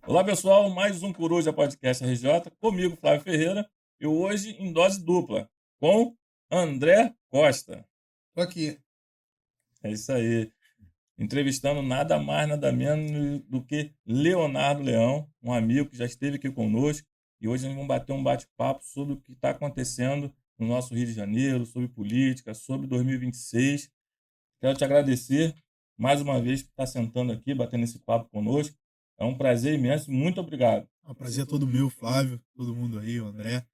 Olá, pessoal, mais um Coruja Podcast RJ, comigo, Flávio Ferreira, e hoje em dose dupla, com André Costa. Tô aqui. É isso aí, entrevistando nada mais, nada menos do que Leonardo Leão, um amigo que já esteve aqui conosco, e hoje nós vamos bater um bate-papo sobre o que está acontecendo no nosso Rio de Janeiro, sobre política, sobre 2026. Quero te agradecer mais uma vez por estar sentando aqui, batendo esse papo conosco. É um prazer imenso, muito obrigado. O prazer é todo meu, Flávio, todo mundo aí, o André.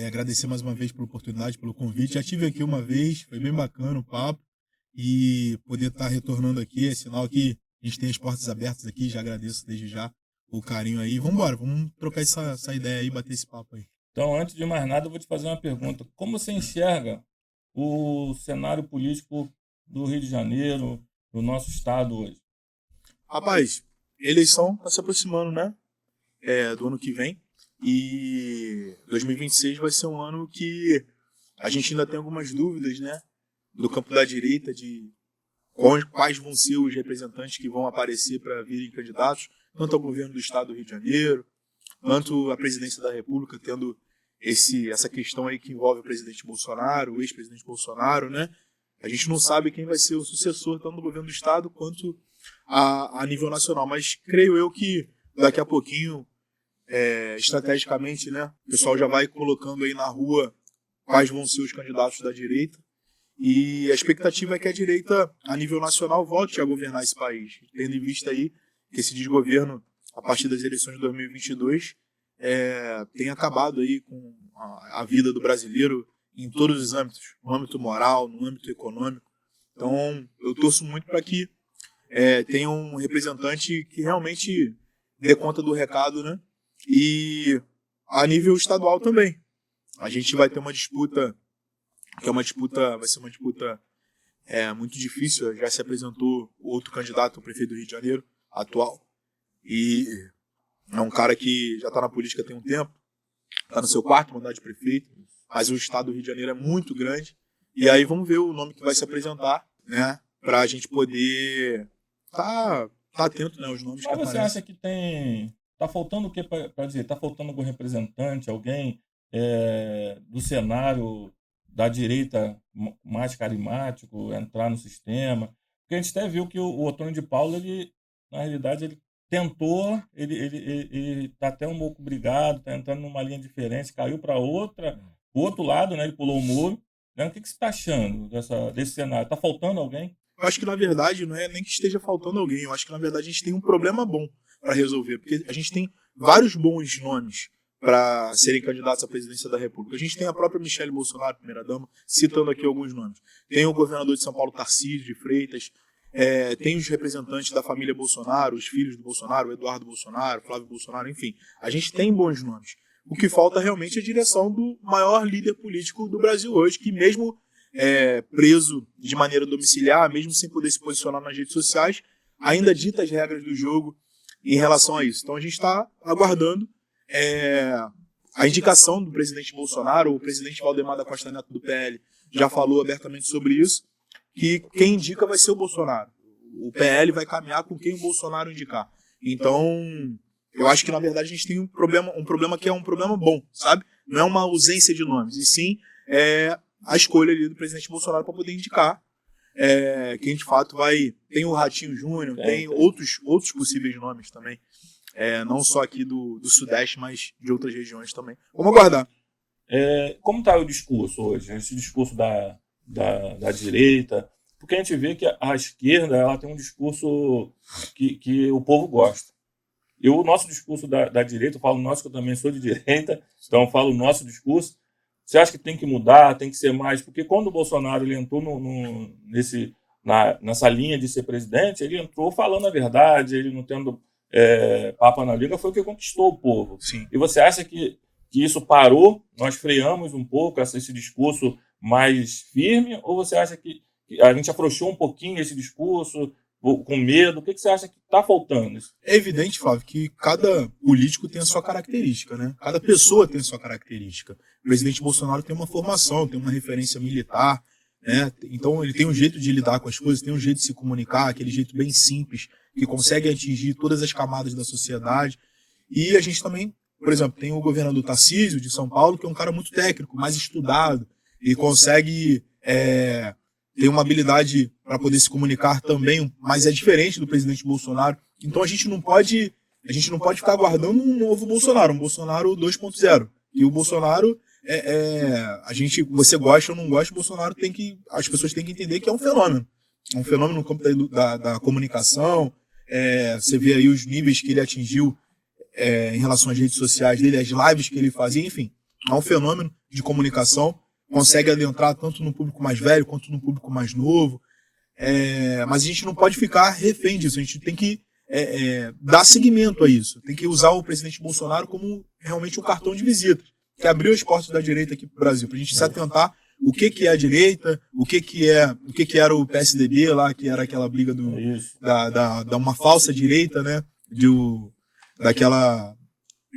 Agradecer mais uma vez pela oportunidade, pelo convite. Já estive aqui uma vez, foi bem bacana o papo. E poder estar retornando aqui é sinal que a gente tem as portas abertas aqui. Já agradeço desde já o carinho aí. Vamos embora, vamos trocar essa ideia aí, bater esse papo aí. Então, antes de mais nada, eu vou te fazer uma pergunta. Como você enxerga o cenário político do Rio de Janeiro, do nosso estado hoje? Rapaz, eleição está se aproximando, né? Do ano que vem. E 2026 vai ser um ano que a gente ainda tem algumas dúvidas, né? Do campo da direita, de quais vão ser os representantes que vão aparecer para virem candidatos, tanto ao governo do estado do Rio de Janeiro, quanto à presidência da República, tendo essa questão aí que envolve o presidente Bolsonaro, o ex-presidente Bolsonaro, né? A gente não sabe quem vai ser o sucessor, tanto do governo do estado quanto a nível nacional, mas creio eu que daqui a pouquinho, estrategicamente, né, o pessoal já vai colocando aí na rua quais vão ser os candidatos da direita. E a expectativa é que a direita, a nível nacional, volte a governar esse país, tendo em vista aí que esse desgoverno, a partir das eleições de 2022, tem acabado aí com a vida do brasileiro em todos os âmbitos, no âmbito moral, no âmbito econômico. Então, eu torço muito para que tenha um representante que realmente dê conta do recado, né? E a nível estadual também. A gente vai ter uma disputa vai ser uma disputa muito difícil. Já se apresentou outro candidato ao prefeito do Rio de Janeiro, atual, e é um cara que já está na política tem um tempo, está no seu quarto mandato de prefeito, mas o estado do Rio de Janeiro é muito grande, e aí vamos ver o nome que vai se apresentar, né, para a gente poder tá atento, né, aos nomes Mas que você aparecem. acha que tem. Está faltando o que para dizer? Está faltando algum representante, alguém do cenário da direita mais carismático entrar no sistema? Porque a gente até viu que o Otônio de Paulo, ele, na realidade, ele tentou, ele está até um pouco brigado, está entrando numa linha diferente, caiu para o outro lado, né? Ele pulou o muro. Né? O que você está achando desse cenário? Está faltando alguém? Eu acho que, na verdade, não é nem que esteja faltando alguém. Eu acho que, na verdade, a gente tem um problema bom para resolver. Porque a gente tem vários bons nomes para serem candidatos à presidência da República. A gente tem a própria Michelle Bolsonaro, primeira-dama, citando aqui alguns nomes. Tem o governador de São Paulo, Tarcísio de Freitas. Tem os representantes da família Bolsonaro, os filhos do Bolsonaro, o Eduardo Bolsonaro, Flávio Bolsonaro, enfim. A gente tem bons nomes. O que falta realmente é a direção do maior líder político do Brasil hoje, que mesmo preso de maneira domiciliar, mesmo sem poder se posicionar nas redes sociais, ainda dita as regras do jogo em relação a isso. Então a gente está aguardando a indicação do presidente Bolsonaro. O presidente Valdemar da Costa Neto do PL já falou abertamente sobre isso, que quem indica vai ser o Bolsonaro. O PL vai caminhar com quem o Bolsonaro indicar. Então, eu acho que, na verdade, a gente tem um problema que é um problema bom, sabe? Não é uma ausência de nomes, e sim a escolha ali do presidente Bolsonaro para poder indicar quem de fato vai. Tem o Ratinho Júnior, tem outros possíveis nomes também. Não só aqui do Sudeste, mas de outras regiões também. Vamos aguardar. Como está o discurso hoje? Esse discurso da direita? Porque a gente vê que a esquerda ela tem um discurso que o povo gosta. E o nosso discurso da direita, eu falo nosso, que eu também sou de direita, então eu falo o nosso discurso. Você acha que tem que mudar, tem que ser mais? Porque quando o Bolsonaro ele entrou nessa linha de ser presidente, ele entrou falando a verdade, ele não tendo papa na liga, foi o que conquistou o povo. Sim. E você acha que isso parou? Nós freamos um pouco esse discurso mais firme? Ou você acha que a gente afrouxou um pouquinho esse discurso, com medo? O que você acha que está faltando? É evidente, Flávio, que cada político tem a sua característica, né? Cada pessoa tem a sua característica. O presidente Bolsonaro tem uma formação, tem uma referência militar, né? Então ele tem um jeito de lidar com as coisas, tem um jeito de se comunicar, aquele jeito bem simples, que consegue atingir todas as camadas da sociedade. E a gente também, por exemplo, tem o governador Tarcísio, de São Paulo, que é um cara muito técnico, mais estudado, e consegue ter uma habilidade para poder se comunicar também, mas é diferente do presidente Bolsonaro. Então a gente não pode ficar aguardando um novo Bolsonaro, um Bolsonaro 2.0. E o Bolsonaro, você gosta ou não gosta, o Bolsonaro as pessoas têm que entender que é um fenômeno. É um fenômeno no campo da comunicação. Você vê aí os níveis que ele atingiu em relação às redes sociais dele, as lives que ele fazia, enfim. É um fenômeno de comunicação, consegue adentrar tanto no público mais velho quanto no público mais novo. Mas a gente não pode ficar refém disso, a gente tem que dar seguimento a isso. Tem que usar o presidente Bolsonaro como realmente um cartão de visita, que abriu as portas da direita aqui para o Brasil, para a gente se atentar o que é a direita, o que era o PSDB lá, que era aquela briga da uma falsa direita, né? Daquela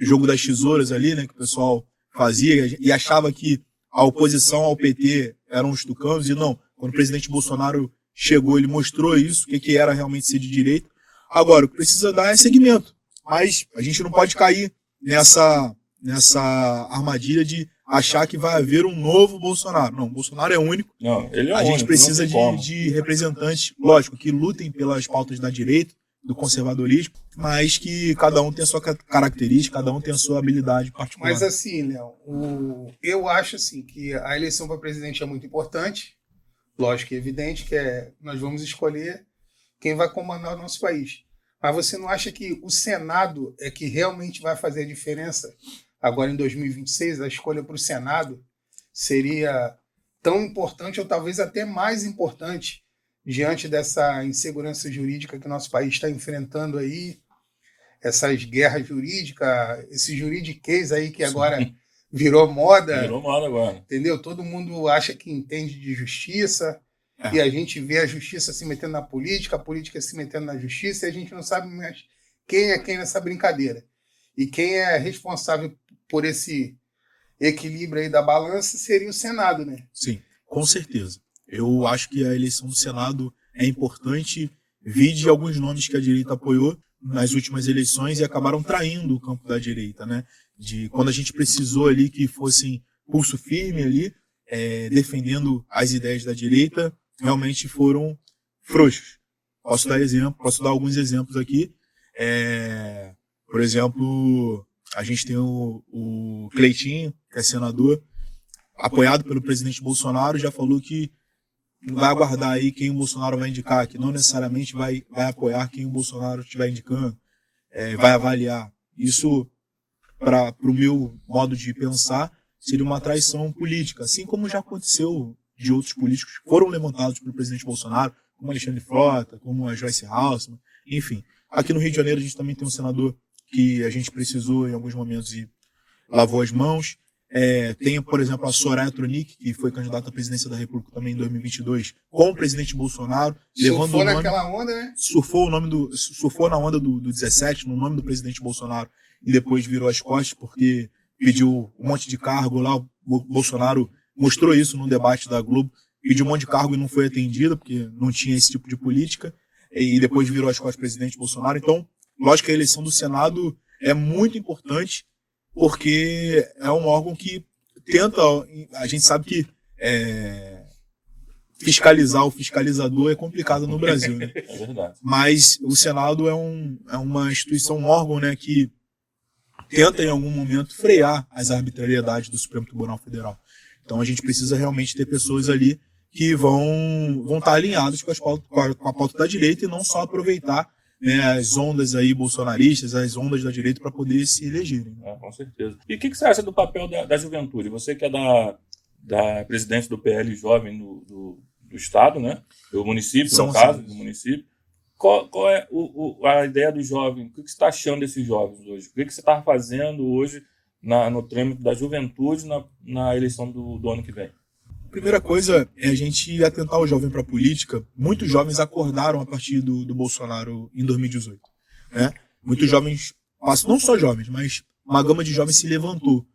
jogo das tesouras ali, né? Que o pessoal fazia e achava que a oposição ao PT eram os tucanos, e não. Quando o presidente Bolsonaro chegou, ele mostrou isso, o que era realmente ser de direita. Agora, o que precisa dar é seguimento. Mas a gente não pode cair nessa armadilha de achar que vai haver um novo Bolsonaro. Não, o Bolsonaro é único. Não, ele é a único. Gente precisa de representantes, lógico, que lutem pelas pautas da direita, do conservadorismo, mas que cada um tem a sua característica, cada um tem a sua habilidade particular. Mas assim, Léo, eu acho assim, que a eleição para presidente é muito importante, lógico e evidente, que nós vamos escolher quem vai comandar o nosso país. Mas você não acha que o Senado é que realmente vai fazer a diferença agora em 2026? A escolha para o Senado seria tão importante ou talvez até mais importante diante dessa insegurança jurídica que o nosso país está enfrentando aí, essas guerras jurídicas, esse juridiquês aí que agora virou moda. Virou moda agora. Entendeu? Todo mundo acha que entende de justiça, e a gente vê a justiça se metendo na política, a política se metendo na justiça, e a gente não sabe mais quem é quem nessa brincadeira. E quem é responsável por esse equilíbrio aí da balança seria o Senado, né? Sim, com certeza. Eu acho que a eleição do Senado é importante, vide alguns nomes que a direita apoiou nas últimas eleições e acabaram traindo o campo da direita, né? Quando a gente precisou ali que fossem pulso firme ali, defendendo as ideias da direita, realmente foram frouxos. Posso dar alguns exemplos aqui. Por exemplo, a gente tem o Cleitinho, que é senador, apoiado pelo presidente Bolsonaro, já falou que vai aguardar aí quem o Bolsonaro vai indicar, que não necessariamente vai apoiar quem o Bolsonaro estiver indicando, vai avaliar. Isso, para o meu modo de pensar, seria uma traição política, assim como já aconteceu de outros políticos que foram levantados pelo presidente Bolsonaro, como Alexandre Frota, como a Joyce Hasselman, enfim. Aqui no Rio de Janeiro a gente também tem um senador que a gente precisou em alguns momentos e lavou as mãos. Tem, por exemplo, a Soraya Tronic, que foi candidata à presidência da República também em 2022, com o presidente Bolsonaro. Surfou naquela onda, né? Surfou na onda do 17, no nome do presidente Bolsonaro, e depois virou as costas porque pediu um monte de cargo lá. O Bolsonaro mostrou isso no debate da Globo, pediu um monte de cargo e não foi atendido, porque não tinha esse tipo de política, e depois virou as costas do presidente Bolsonaro. Então, lógico que a eleição do Senado é muito importante, porque é um órgão que tenta, a gente sabe que fiscalizar o fiscalizador é complicado no Brasil, né? É verdade. Mas o Senado é uma instituição, um órgão, né, que tenta em algum momento frear as arbitrariedades do Supremo Tribunal Federal. Então a gente precisa realmente ter pessoas ali que vão estar alinhadas com a pauta da direita e não só aproveitar, né, as ondas aí bolsonaristas, as ondas da direita para poder se elegerem. Com certeza. E o que você acha do papel da juventude? Você que é da presidente do PL Jovem do Estado, né? Do município, no caso, do município. Qual é a ideia do jovem? O que você está achando desses jovens hoje? O que você está fazendo hoje no trâmite da juventude na eleição do ano que vem? A primeira coisa é a gente atentar o jovem para a política. Muitos jovens acordaram a partir do Bolsonaro em 2018. Né? Muitos jovens, não só jovens, mas uma gama de jovens se levantou.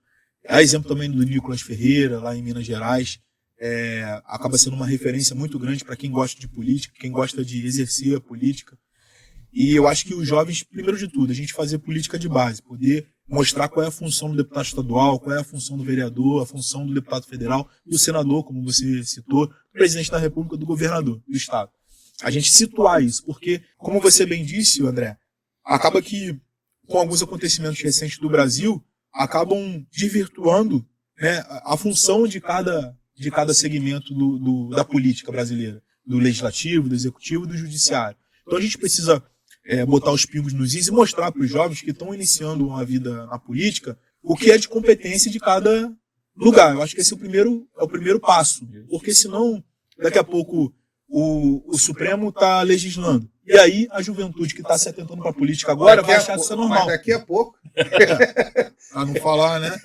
Há exemplo também do Nicolas Ferreira, lá em Minas Gerais. Acaba sendo uma referência muito grande para quem gosta de política, quem gosta de exercer a política. E eu acho que os jovens, primeiro de tudo, a gente fazer política de base, poder mostrar qual é a função do deputado estadual, qual é a função do vereador, a função do deputado federal, do senador, como você citou, do presidente da República, do governador do estado. A gente situar isso, porque, como você bem disse, André, acaba que, com alguns acontecimentos recentes do Brasil, acabam desvirtuando, né, a função de cada segmento da política brasileira, do legislativo, do executivo e do judiciário. Então a gente precisa botar os pingos nos is e mostrar para os jovens que estão iniciando uma vida na política o que é de competência de cada lugar. Eu acho que esse é o primeiro passo, porque senão, daqui a pouco, o Supremo está legislando. E aí a juventude que está se atentando para a política agora vai achar que isso é normal. Mas daqui a pouco. Para não falar, né?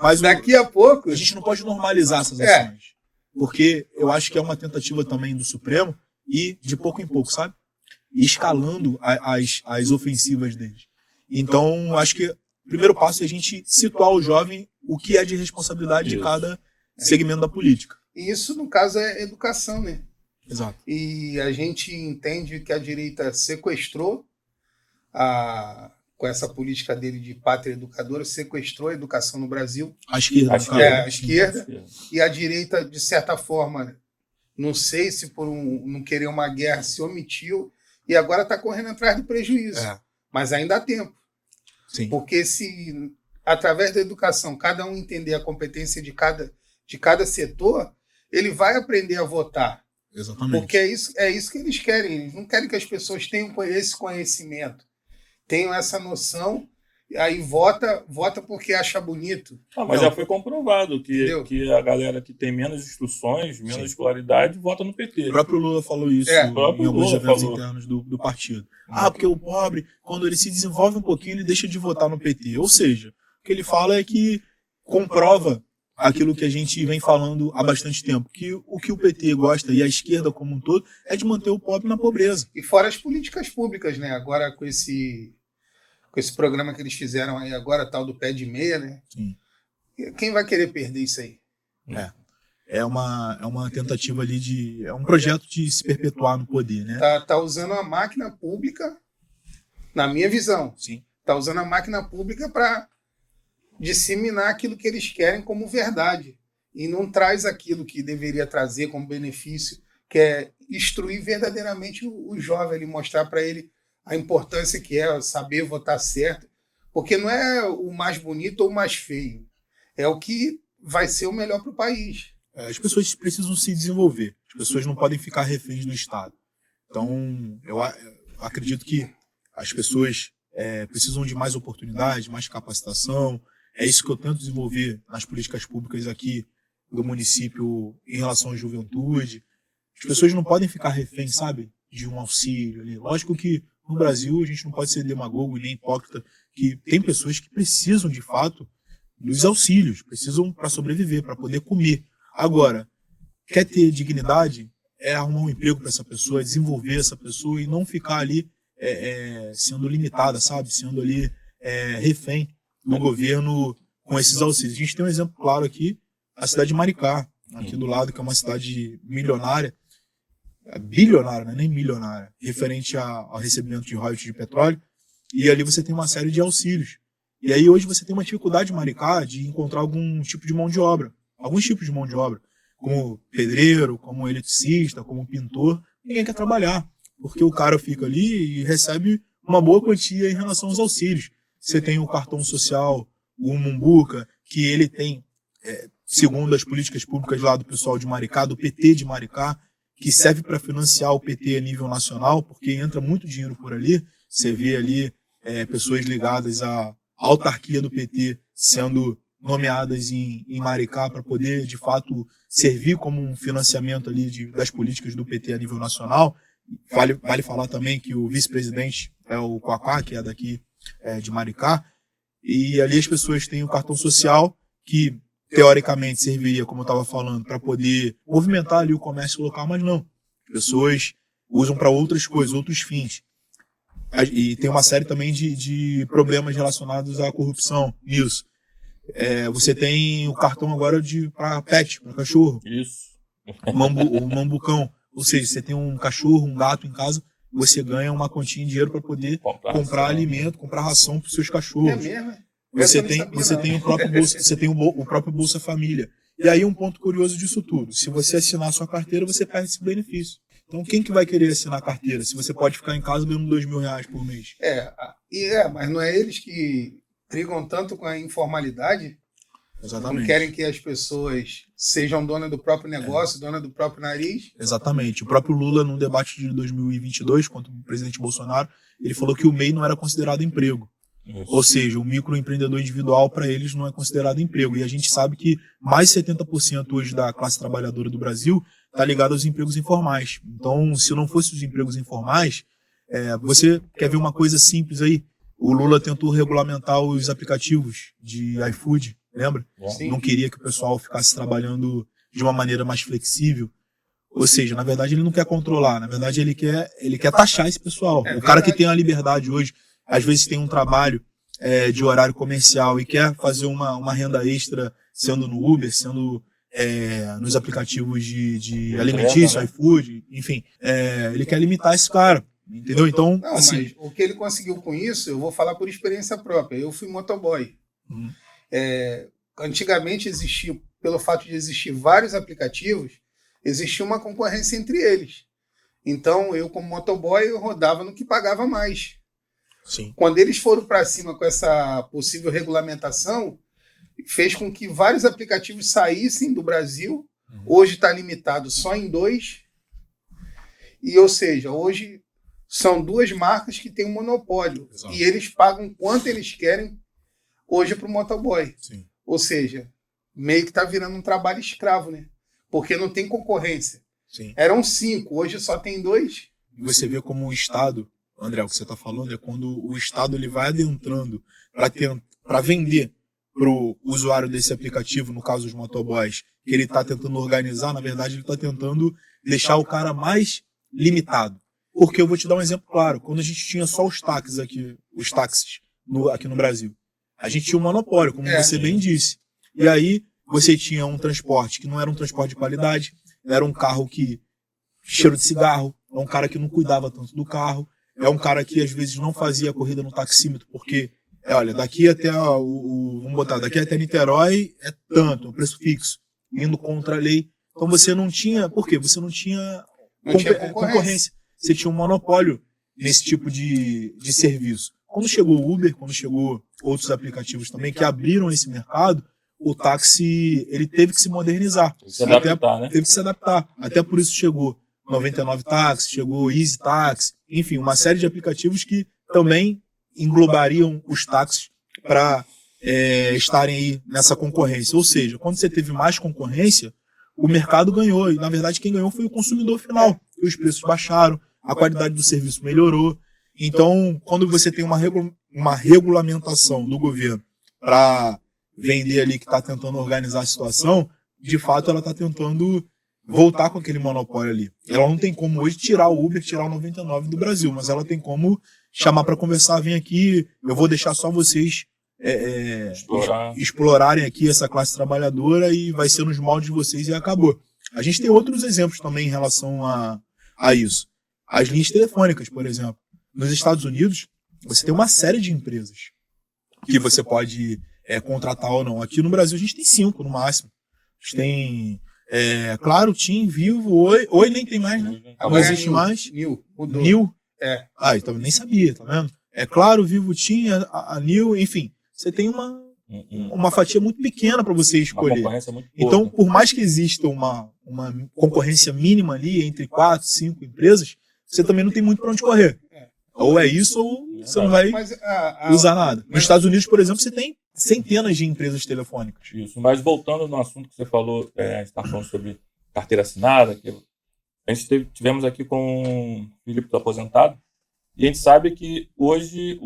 Mas daqui a pouco. A gente não pode normalizar essas ações. Porque eu acho que é uma tentativa também do Supremo e de pouco em pouco, sabe? E escalando as ofensivas deles. Então, acho que o primeiro passo é a gente situar o jovem o que é de responsabilidade de cada segmento da política. E isso, no caso, é educação, né? Exato. E a gente entende que a direita sequestrou, com essa política dele de pátria educadora, sequestrou a educação no Brasil. A esquerda. A esquerda. E a direita, de certa forma, não sei se por não querer uma guerra, se omitiu e agora está correndo atrás do prejuízo. Mas ainda há tempo. Sim. Porque se, através da educação, cada um entender a competência de cada setor, ele vai aprender a votar. Exatamente. Porque é isso que eles querem. Eles não querem que as pessoas tenham esse conhecimento, tenham essa noção, aí vota porque acha bonito. Mas já foi comprovado que a galera que tem menos instruções, menos escolaridade, vota no PT. O próprio Lula falou isso em alguns eventos internos do partido. Porque o pobre, quando ele se desenvolve um pouquinho, ele deixa de votar no PT. Ou seja, o que ele fala é que comprova aquilo que a gente vem falando há bastante tempo, que o que o PT gosta, e a esquerda como um todo, é de manter o pobre na pobreza. E fora as políticas públicas, né? Agora com esse programa que eles fizeram aí agora, tal do pé de meia, né? Sim. Quem vai querer perder isso aí? É uma tentativa ali é um projeto de se perpetuar no poder, né? Tá usando a máquina pública, na minha visão. Sim. Tá usando a máquina pública para disseminar aquilo que eles querem como verdade. E não traz aquilo que deveria trazer como benefício, que é instruir verdadeiramente o jovem, ele mostrar para ele a importância que é saber votar certo, porque não é o mais bonito ou o mais feio, é o que vai ser o melhor para o país. As pessoas precisam se desenvolver, as pessoas não podem ficar reféns do Estado. Então, eu acredito que as pessoas precisam de mais oportunidade, mais capacitação. É isso que eu tento desenvolver nas políticas públicas aqui do município em relação à juventude. As pessoas não podem ficar reféns, sabe, de um auxílio ali. Lógico que no Brasil a gente não pode ser demagogo e nem hipócrita, que tem pessoas que precisam, de fato, dos auxílios, precisam para sobreviver, para poder comer. Agora, quer ter dignidade, é arrumar um emprego para essa pessoa, é desenvolver essa pessoa e não ficar ali sendo limitada, sabe, sendo ali refém do governo com esses auxílios. A gente tem um exemplo claro aqui, a cidade de Maricá, aqui do lado, que é uma cidade milionária, bilionária, né? Nem milionária, referente ao recebimento de royalties de petróleo, e ali você tem uma série de auxílios. E aí hoje você tem uma dificuldade em Maricá de encontrar algum tipo de mão de obra, alguns tipos de mão de obra, como pedreiro, como eletricista, como pintor, ninguém quer trabalhar, porque o cara fica ali e recebe uma boa quantia em relação aos auxílios. Você tem o cartão social, o Mumbuca, que ele tem, segundo as políticas públicas lá do pessoal de Maricá, do PT de Maricá, que serve para financiar o PT a nível nacional, porque entra muito dinheiro por ali. Você vê ali pessoas ligadas à autarquia do PT sendo nomeadas em Maricá para poder, de fato, servir como um financiamento ali das políticas do PT a nível nacional. Vale falar também que o vice-presidente é o Quacá, que é daqui de Maricá, e ali as pessoas têm o cartão social que teoricamente serviria, como eu estava falando, para poder movimentar ali o comércio local, mas não. As pessoas usam para outras coisas, outros fins. E tem uma série também de problemas relacionados à corrupção nisso. Você tem o cartão agora para pet, para cachorro. Isso. O mambucão. Ou seja, você tem um cachorro, um gato em casa, você ganha uma quantia em dinheiro para poder comprar alimento, comprar ração para os seus cachorros. É mesmo? Você tem o próprio Bolsa, você tem o próprio Bolsa Família. E aí um ponto curioso disso tudo, se você assinar a sua carteira, você perde esse benefício. Então quem que vai querer assinar a carteira se você pode ficar em casa ganhando R$2.000 por mês? Mas não é eles que brigam tanto com a informalidade? Exatamente. Não querem que as pessoas sejam donas do próprio negócio, dona do próprio nariz? Exatamente. O próprio Lula, num debate de 2022, contra o presidente Bolsonaro, ele falou que o MEI não era considerado emprego. Isso. Ou seja, o microempreendedor individual, para eles, não é considerado emprego. E a gente sabe que mais de 70% hoje da classe trabalhadora do Brasil está ligado aos empregos informais. Então, se não fosse os empregos informais, você quer ver uma coisa simples aí? O Lula tentou regulamentar os aplicativos de iFood, lembra? Sim. Não queria que o pessoal ficasse trabalhando de uma maneira mais flexível. Ou seja, na verdade, ele não quer controlar. Na verdade, ele quer taxar esse pessoal. O cara que tem a liberdade hoje, às vezes tem um trabalho de horário comercial e quer fazer uma renda extra, sendo no Uber, sendo nos aplicativos de alimentício, iFood, enfim. Ele quer limitar esse cara, entendeu? Então, não, assim... Mas o que ele conseguiu com isso, eu vou falar por experiência própria. Eu fui motoboy. Antigamente existia, pelo fato de existir vários aplicativos, existia uma concorrência entre eles. Então, eu como motoboy, eu rodava no que pagava mais. Sim. Quando eles foram para cima com essa possível regulamentação, fez com que vários aplicativos saíssem do Brasil. Hoje está limitado só em 2. Ou seja, hoje são 2 marcas que têm um monopólio. Exato. E eles pagam quanto eles querem hoje para o motoboy. Sim. Ou seja, meio que está virando um trabalho escravo, né? Porque não tem concorrência. Sim. Eram 5, hoje só tem 2. E você vê como o Estado, André, o que você está falando é quando o Estado ele vai adentrando para vender para o usuário desse aplicativo, no caso os motoboys, que ele está tentando organizar, na verdade ele está tentando deixar o cara mais limitado. Porque eu vou te dar um exemplo claro, quando a gente tinha só os táxis aqui no Brasil, a gente tinha um monopólio, como você bem disse. E aí você tinha um transporte que não era um transporte de qualidade, era um carro que cheiro de cigarro, é um cara que não cuidava tanto do carro, é um cara que às vezes não fazia a corrida no taxímetro, porque, olha, daqui até daqui até Niterói é tanto, é um preço fixo, indo contra a lei. Então você não tinha, por quê? Você não tinha concorrência. Você tinha um monopólio nesse tipo de serviço. Quando chegou o Uber, quando chegou outros aplicativos também que abriram esse mercado, o táxi ele teve que se modernizar. Teve que se adaptar. Até por isso chegou 99 Táxi, chegou Easy Táxi, enfim, uma série de aplicativos que também englobariam os táxis para estarem aí nessa concorrência. Ou seja, quando você teve mais concorrência, o mercado ganhou. E, na verdade, quem ganhou foi o consumidor final. E os preços baixaram, a qualidade do serviço melhorou. Então, quando você tem uma regulamentação do governo para vender ali que está tentando organizar a situação, de fato ela está tentando voltar com aquele monopólio ali. Ela não tem como hoje tirar o Uber, tirar o 99 do Brasil, mas ela tem como chamar para conversar, vem aqui, eu vou deixar só vocês explorarem aqui essa classe trabalhadora e vai ser nos moldes de vocês e acabou. A gente tem outros exemplos também em relação a isso. As linhas telefônicas, por exemplo. Nos Estados Unidos, você tem uma série de empresas que você pode contratar ou não. Aqui no Brasil a gente tem 5 no máximo. A gente tem, Claro, TIM, Vivo, Oi nem tem mais, né? Não existe mais. Nil. Então nem sabia, tá vendo? Claro, Vivo, TIM, a Nil, enfim. Você tem uma fatia muito pequena para você escolher. Então, por mais que exista uma concorrência mínima ali entre 4, 5 empresas, você também não tem muito para onde correr. Ou é isso, ou você não vai usar nada. Nos Estados Unidos, por exemplo, você tem centenas de empresas telefônicas. Isso, mas voltando no assunto que você falou, você está falando sobre carteira assinada, que a gente tivemos aqui com o Felipe do Aposentado, e a gente sabe que hoje,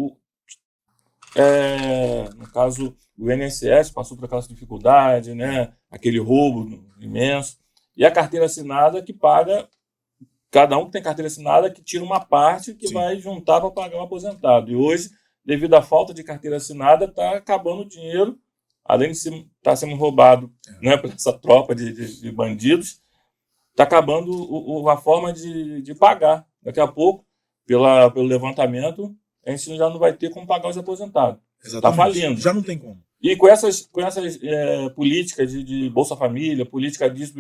no caso, o INSS passou por aquela dificuldade, né? Aquele roubo imenso, e a carteira assinada que paga. Cada um que tem carteira assinada que tira uma parte que vai juntar para pagar um aposentado. E hoje, devido à falta de carteira assinada, está acabando o dinheiro, além de estar sendo roubado, né, por essa tropa de bandidos, está acabando a forma de pagar. Daqui a pouco pelo levantamento, a gente já não vai ter como pagar os aposentados. Está falindo. Já não tem como. E com essas políticas de Bolsa Família, política disso,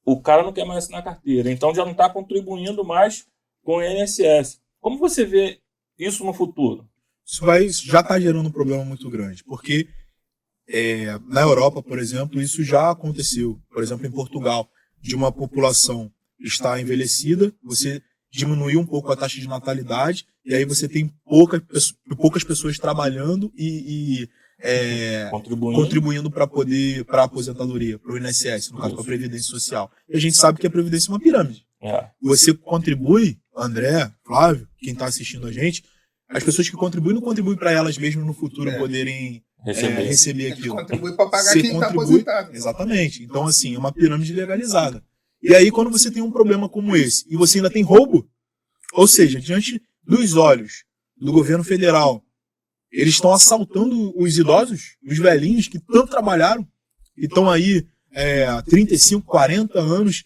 o cara não quer mais assinar carteira. Então já não está contribuindo mais com o INSS. Como você vê isso no futuro? Isso já está gerando um problema muito grande, porque na Europa, por exemplo, isso já aconteceu. Por exemplo, em Portugal, de uma população estar envelhecida, você diminuiu um pouco a taxa de natalidade, e aí você tem poucas pessoas trabalhando e contribuindo para a aposentadoria, para o INSS, no caso, para a Previdência Social. E a gente sabe que a Previdência é uma pirâmide. Você contribui, André, Flávio, quem está assistindo a gente, as pessoas que contribuem não contribuem para elas mesmas no futuro poderem receber aquilo. Contribui para pagar quem está aposentado. Exatamente. Então, assim, é uma pirâmide legalizada. E aí, quando você tem um problema como esse, e você ainda tem roubo, ou seja, diante dos olhos do governo federal, eles estão assaltando os idosos, os velhinhos que tanto trabalharam, e estão aí há 35, 40 anos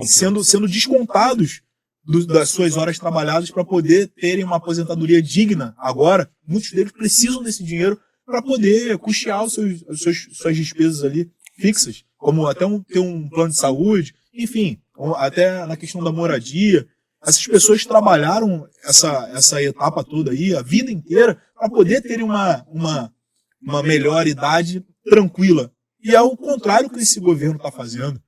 sendo descontados das suas horas trabalhadas para poder terem uma aposentadoria digna agora. Muitos deles precisam desse dinheiro para poder custear suas despesas ali fixas, como até ter um plano de saúde, enfim, até na questão da moradia. Essas pessoas trabalharam essa etapa toda aí, a vida inteira, para poder terem uma melhor idade tranquila. E é o contrário que esse governo está fazendo.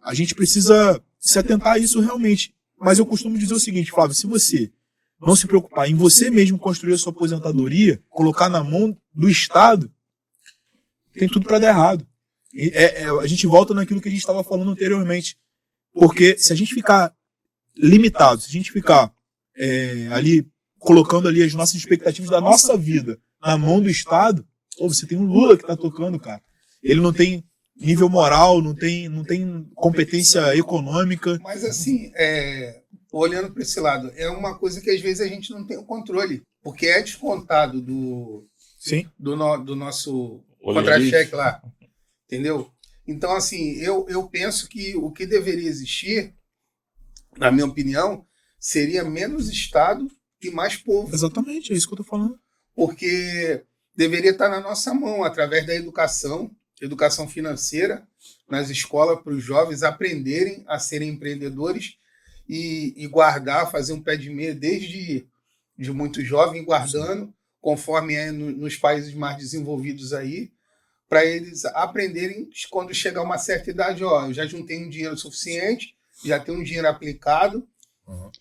A gente precisa se atentar a isso realmente. Mas eu costumo dizer o seguinte, Flávio, se você não se preocupar em você mesmo construir a sua aposentadoria, colocar na mão do Estado, tem tudo para dar errado. A gente volta naquilo que a gente estava falando anteriormente. Porque se a gente ficar limitado, se a gente ficar ali colocando ali as nossas expectativas da nossa vida na mão do Estado, você tem um Lula que está tocando, cara. Ele não tem nível moral, não tem competência econômica. Mas assim, olhando para esse lado, é uma coisa que às vezes a gente não tem o controle, porque é descontado do nosso contra-cheque lá, entendeu? Então, assim, eu penso que o que deveria existir, na minha opinião, seria menos Estado e mais povo. Exatamente, é isso que eu estou falando. Porque deveria estar na nossa mão, através da educação financeira, nas escolas, para os jovens aprenderem a serem empreendedores e guardar, fazer um pé de meia desde de muito jovem, guardando, conforme nos países mais desenvolvidos aí, para eles aprenderem quando chegar uma certa idade, eu já juntei um dinheiro suficiente, já tenho um dinheiro aplicado,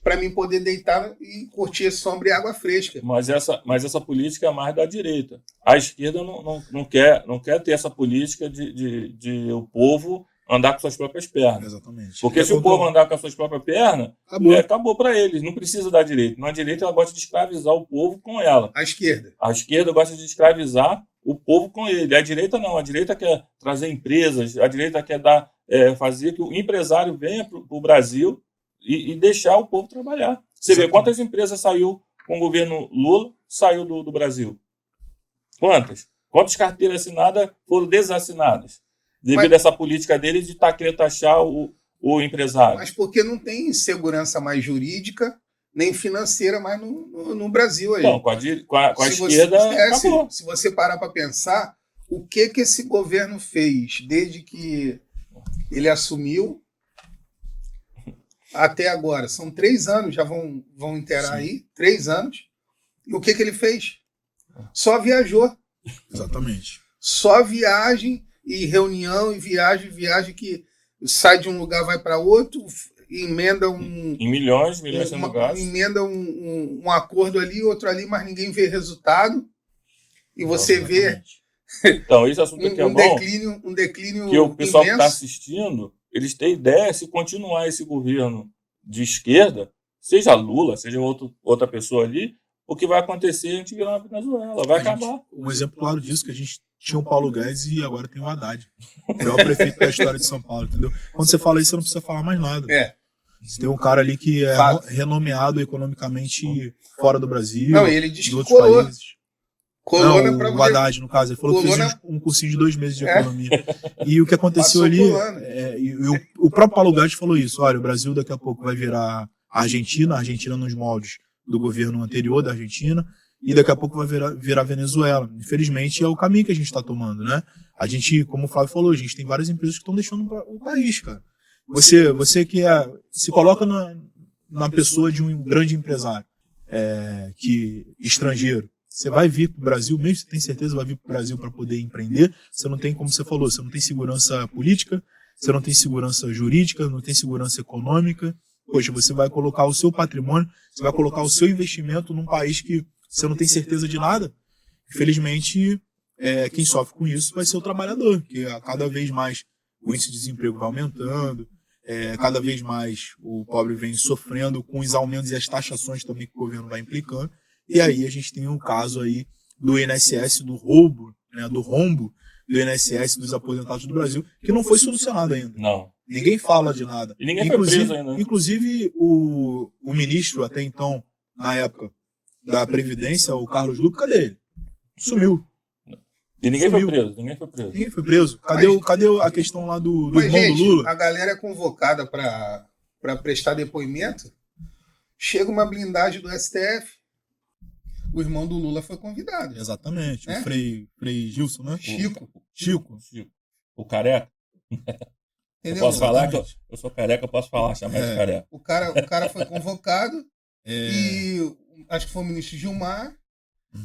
para mim poder deitar e curtir sombra e água fresca. Mas essa política é mais da direita. A esquerda não quer ter essa política de o povo andar com suas próprias pernas. Exatamente. Porque se o povo andar com as suas próprias pernas, acabou para eles. Não precisa da direita. Na direita ela gosta de escravizar o povo com ela. A esquerda. A esquerda gosta de escravizar o povo com ele. A direita não. A direita quer trazer empresas. A direita quer fazer que o empresário venha para o Brasil e deixar o povo trabalhar. Você vê quantas empresas saiu com o governo Lula, saiu do Brasil? Quantas carteiras assinadas foram desassinadas? Devido a essa política deles de querer taxar o empresário. Mas porque não tem segurança mais jurídica, nem financeira mais no Brasil. Aí. Não, com a esquerda acabou. Se você parar para pensar, o que esse governo fez desde que ele assumiu até agora? São 3 anos, já vão inteirar aí, 3 anos. E o que ele fez? Só viajou. Exatamente. Só viagem e reunião, e viagem que sai de um lugar, vai para outro, emenda em milhões de lugares. Emenda um acordo ali, outro ali, mas ninguém vê resultado. E você vê então, esse assunto aqui um declínio que o pessoal que imenso. está assistindo, eles têm ideia, se continuar esse governo de esquerda, seja Lula, seja outra pessoa ali, o que vai acontecer, a gente virar uma Venezuela, vai acabar. Um exemplo claro disso, que a gente tinha o Paulo Guedes e agora tem o Haddad. É o prefeito da história de São Paulo, entendeu? Quando você fala isso, você não precisa falar mais nada. Você tem um cara ali que é renomeado economicamente fora do Brasil. Não, ele diz de que outros países. Coluna não, o Haddad, no caso, ele falou que fez um cursinho de 2 meses de economia. E o que aconteceu ali, o próprio Paulo Guedes falou isso, olha, o Brasil daqui a pouco vai virar a Argentina nos moldes do governo anterior da Argentina, e daqui a pouco vai virar Venezuela. Infelizmente, é o caminho que a gente está tomando, né? A gente, como o Flávio falou, a gente tem várias empresas que estão deixando o país, cara. Você que se coloca na pessoa de um grande empresário estrangeiro. Você vai vir para o Brasil, mesmo que você tem certeza vai vir para o Brasil para poder empreender, você não tem, como você falou, você não tem segurança política, você não tem segurança jurídica, não tem segurança econômica. Poxa, você vai colocar o seu patrimônio, você vai colocar o seu investimento num país que você não tem certeza de nada. Infelizmente, quem sofre com isso vai ser o trabalhador, porque cada vez mais o índice de desemprego vai aumentando, cada vez mais o pobre vem sofrendo com os aumentos e as taxações também que o governo vai implicando. E aí a gente tem um caso aí do INSS, do roubo, né, do rombo do INSS dos aposentados do Brasil, que não foi solucionado ainda. Não. Ninguém fala de nada. E ninguém foi preso ainda. Né? Inclusive, o ministro, até então, na época da Previdência, o Carlos Lupe, cadê ele? Sumiu. E ninguém foi preso. Ninguém foi preso. Cadê a questão lá do irmão gente, do Lula? A galera é convocada para prestar depoimento. Chega uma blindagem do STF. O irmão do Lula foi convidado. Exatamente. O Frei Gilson, né? Chico. O careca. Eu posso falar que eu sou careca, eu posso falar, chamar de careca. O cara foi convocado e acho que foi o ministro Gilmar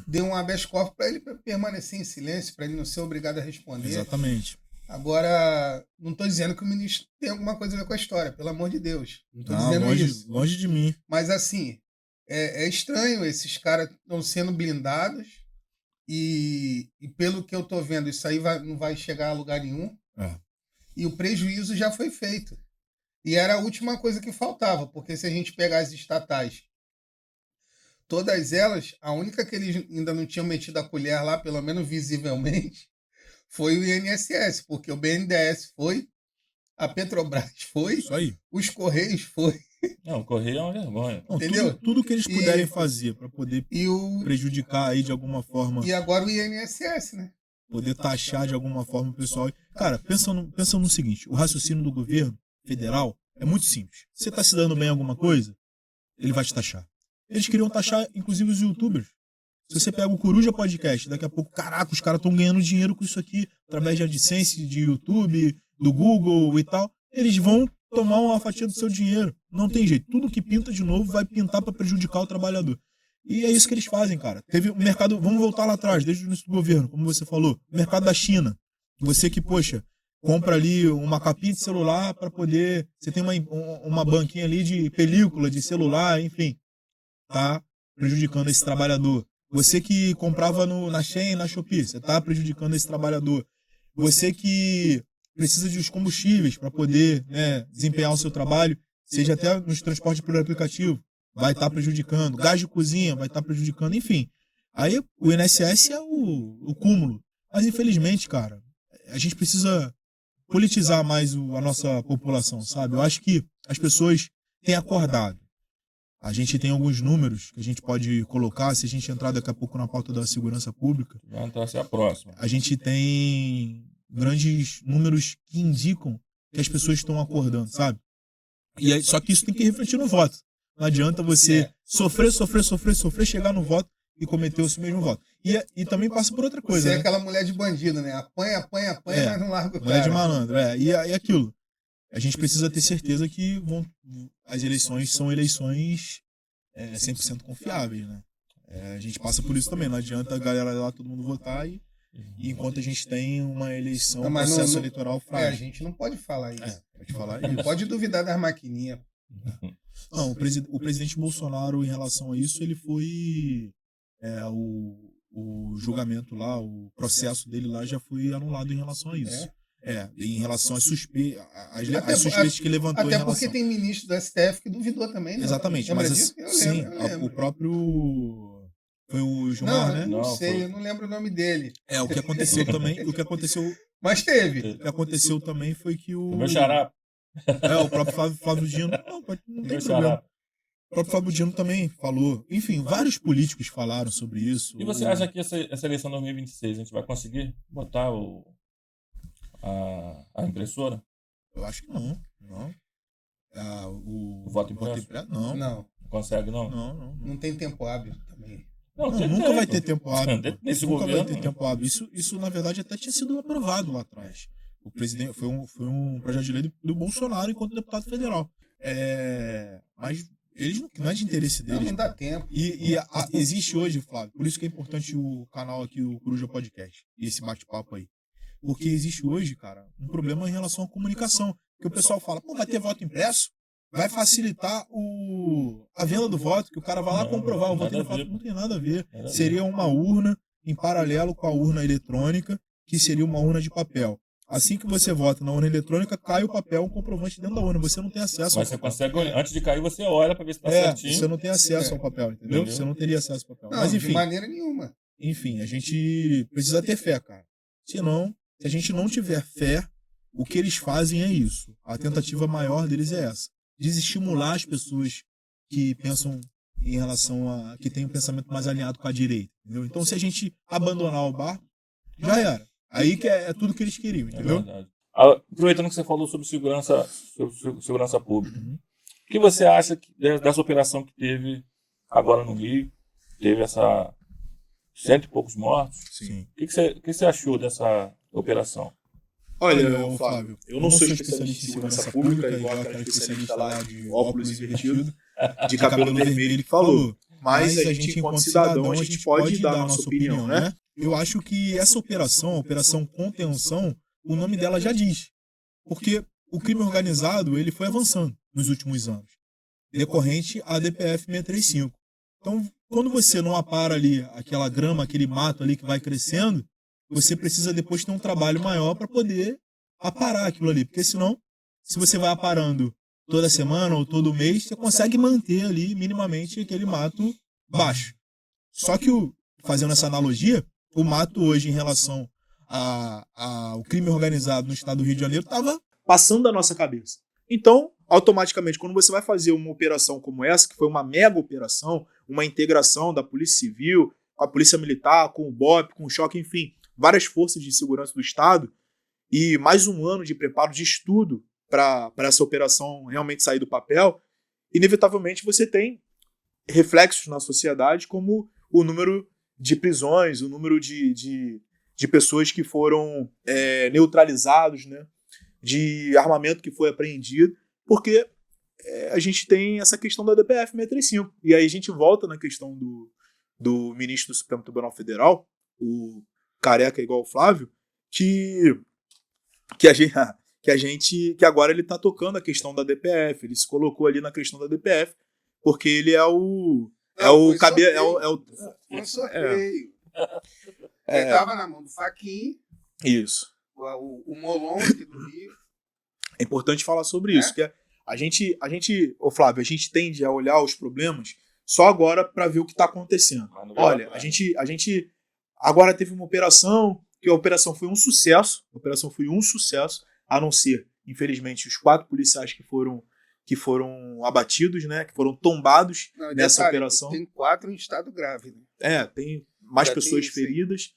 deu um habeas corpus para ele permanecer em silêncio, para ele não ser obrigado a responder. Exatamente. Agora, não estou dizendo que o ministro tem alguma coisa a ver com a história, pelo amor de Deus. Não estou dizendo isso. Longe de mim. Mas assim, é estranho, esses caras estão sendo blindados e pelo que eu estou vendo, isso aí não vai chegar a lugar nenhum. E o prejuízo já foi feito. E era a última coisa que faltava, porque se a gente pegar as estatais, todas elas, a única que eles ainda não tinham metido a colher lá, pelo menos visivelmente, foi o INSS, porque o BNDES foi, a Petrobras foi, isso aí. Os Correios foi. Não, o Correio é uma vergonha. Não, entendeu? Tudo que eles puderem fazer para poder prejudicar aí de alguma forma. E agora o INSS, né? Poder taxar de alguma forma o pessoal. Cara, pensa no seguinte, o raciocínio do governo federal é muito simples. Você está se dando bem em alguma coisa, ele vai te taxar. Eles queriam taxar, inclusive, os youtubers. Se você pega o Coruja Podcast, daqui a pouco, caraca, os caras estão ganhando dinheiro com isso aqui, através de AdSense, de YouTube, do Google e tal. Eles vão tomar uma fatia do seu dinheiro. Não tem jeito. Tudo que pinta de novo vai pintar para prejudicar o trabalhador. E é isso que eles fazem, cara. Teve o mercado, vamos voltar lá atrás, desde o início do governo, como você falou, o mercado da China. Você que, poxa, compra ali uma capinha de celular para poder... Você tem uma banquinha ali de película, de celular, enfim. Tá prejudicando esse trabalhador. Você que comprava na Shein, na Shopee, você tá prejudicando esse trabalhador. Você que precisa de os combustíveis para poder, né, desempenhar o seu trabalho, seja até nos transportes por aplicativo, vai estar prejudicando. Gás de cozinha vai estar prejudicando, enfim. Aí o INSS é o cúmulo. Mas infelizmente, cara, a gente precisa politizar mais a nossa população, sabe? Eu acho que as pessoas têm acordado. A gente tem alguns números que a gente pode colocar, se a gente entrar daqui a pouco na pauta da segurança pública. Vai entrar a próxima. A gente tem grandes números que indicam que as pessoas estão acordando, sabe? E aí, só que isso tem que refletir no voto. Não adianta você sofrer, chegar no voto e cometer esse mesmo voto. E também passa por outra coisa. Você né? é aquela mulher de bandido, né? Apanha, mas não larga o cara. Mulher de malandro, E aquilo. A gente precisa ter certeza que as eleições são eleições 100% confiáveis, né? A gente passa por isso também. Não adianta a galera lá, todo mundo votar e enquanto a gente tem uma eleição, um processo eleitoral frágil. A gente não pode falar isso. Pode falar não isso. Pode duvidar das maquininhas. Não, o presidente Bolsonaro, em relação a isso, ele foi... o julgamento lá, o processo dele lá já foi anulado em relação a isso. Em relação às suspeitas que levantou até em relação... porque tem ministro do STF que duvidou também, né? Exatamente, Lembra mas disso? sim, Eu lembro. o próprio... Foi o Gilmar, né? Não sei, eu não lembro o nome dele. O que aconteceu também... Mas teve. O que aconteceu também foi que o... Meu xará. O próprio Flávio Dino... Não tem problema. O próprio Flávio Dino também falou. Enfim, vários políticos falaram sobre isso. E você acha que essa eleição 2026 a gente vai conseguir botar a impressora? Eu acho que não. o voto voto impresso? impresso? Não. Não, Consegue, não? não tem tempo hábil também. Não, Não, tem nunca tempo. vai ter tempo hábil. Nesse Nunca governo, vai ter tempo hábil. Isso, na verdade, até tinha sido aprovado lá atrás. O presidente foi um projeto de lei do Bolsonaro enquanto deputado federal. Mas eles não é de interesse deles. Não dá tempo. Existe hoje, Flávio, por isso que é importante o canal aqui, o Coruja Podcast, e esse bate-papo aí. Porque existe hoje, cara, um problema em relação à comunicação. Que o pessoal fala, pô, vai ter voto impresso? Vai facilitar a venda do voto, que o cara vai lá comprovar o voto. Não tem nada a ver. Seria uma urna em paralelo com a urna eletrônica, que seria uma urna de papel. Assim que você vota na urna eletrônica, cai o papel, um comprovante dentro da urna. Você não tem acesso Mas ao você papel. consegue, antes de cair, você olha pra ver se tá certinho. Você não tem acesso ao papel, entendeu? Você não teria acesso ao papel. Não, Mas enfim. de maneira nenhuma. Enfim, a gente precisa ter fé, cara. Senão, se a gente não tiver fé, o que eles fazem é isso. A tentativa maior deles é essa. Desestimular as pessoas que pensam em relação a... que tem um pensamento mais alinhado com a direita, entendeu? Então, se a gente abandonar o barco, já era. Aí que é tudo que eles queriam, entendeu? É verdade. Aproveitando que você falou sobre segurança pública, o que você acha dessa operação que teve agora no Rio? Teve essa 100 e poucos mortos. Sim. O que você achou dessa operação? Olha, Flávio, eu não sou especialista em segurança pública, igual aquela especialista lá de óculos invertido, de cabelo vermelho que falou. Mas a gente, enquanto cidadão, a gente pode dar a nossa opinião, né? Eu acho que essa operação, a Operação Contenção, o nome dela já diz. Porque o crime organizado, ele foi avançando nos últimos anos, decorrente à DPF 635. Então, quando você não apara ali aquela grama, aquele mato ali que vai crescendo, você precisa depois ter um trabalho maior para poder aparar aquilo ali. Porque senão, se você vai aparando toda semana ou todo mês, você consegue manter ali minimamente aquele mato baixo. Só que, fazendo essa analogia, o mato hoje em relação ao crime organizado no estado do Rio de Janeiro estava passando da nossa cabeça. Então, automaticamente, quando você vai fazer uma operação como essa, que foi uma mega operação, uma integração da Polícia Civil, com a Polícia Militar, com o BOP, com o Choque, enfim, várias forças de segurança do Estado, e mais um ano de preparo, de estudo para essa operação realmente sair do papel, inevitavelmente você tem reflexos na sociedade, como o número de prisões, o número de pessoas que foram neutralizados, né? De armamento que foi apreendido, porque a gente tem essa questão da DPF 635. E aí a gente volta na questão do ministro do Supremo Tribunal Federal, o careca igual o Flávio, que agora ele está tocando a questão da DPF, ele se colocou ali na questão da DPF, porque ele Foi um sorteio. Ele tava na mão do Fachin. Isso. O Molon aqui do Rio. É importante falar sobre isso, que ô Flávio, a gente tende a olhar os problemas só agora para ver o que está acontecendo. Olha, a gente agora teve uma operação, que a operação foi um sucesso, a não ser, infelizmente, os 4 policiais que foram abatidos, né, que foram tombados nessa operação. Tem 4 em estado grave. Né? Tem mais pessoas feridas.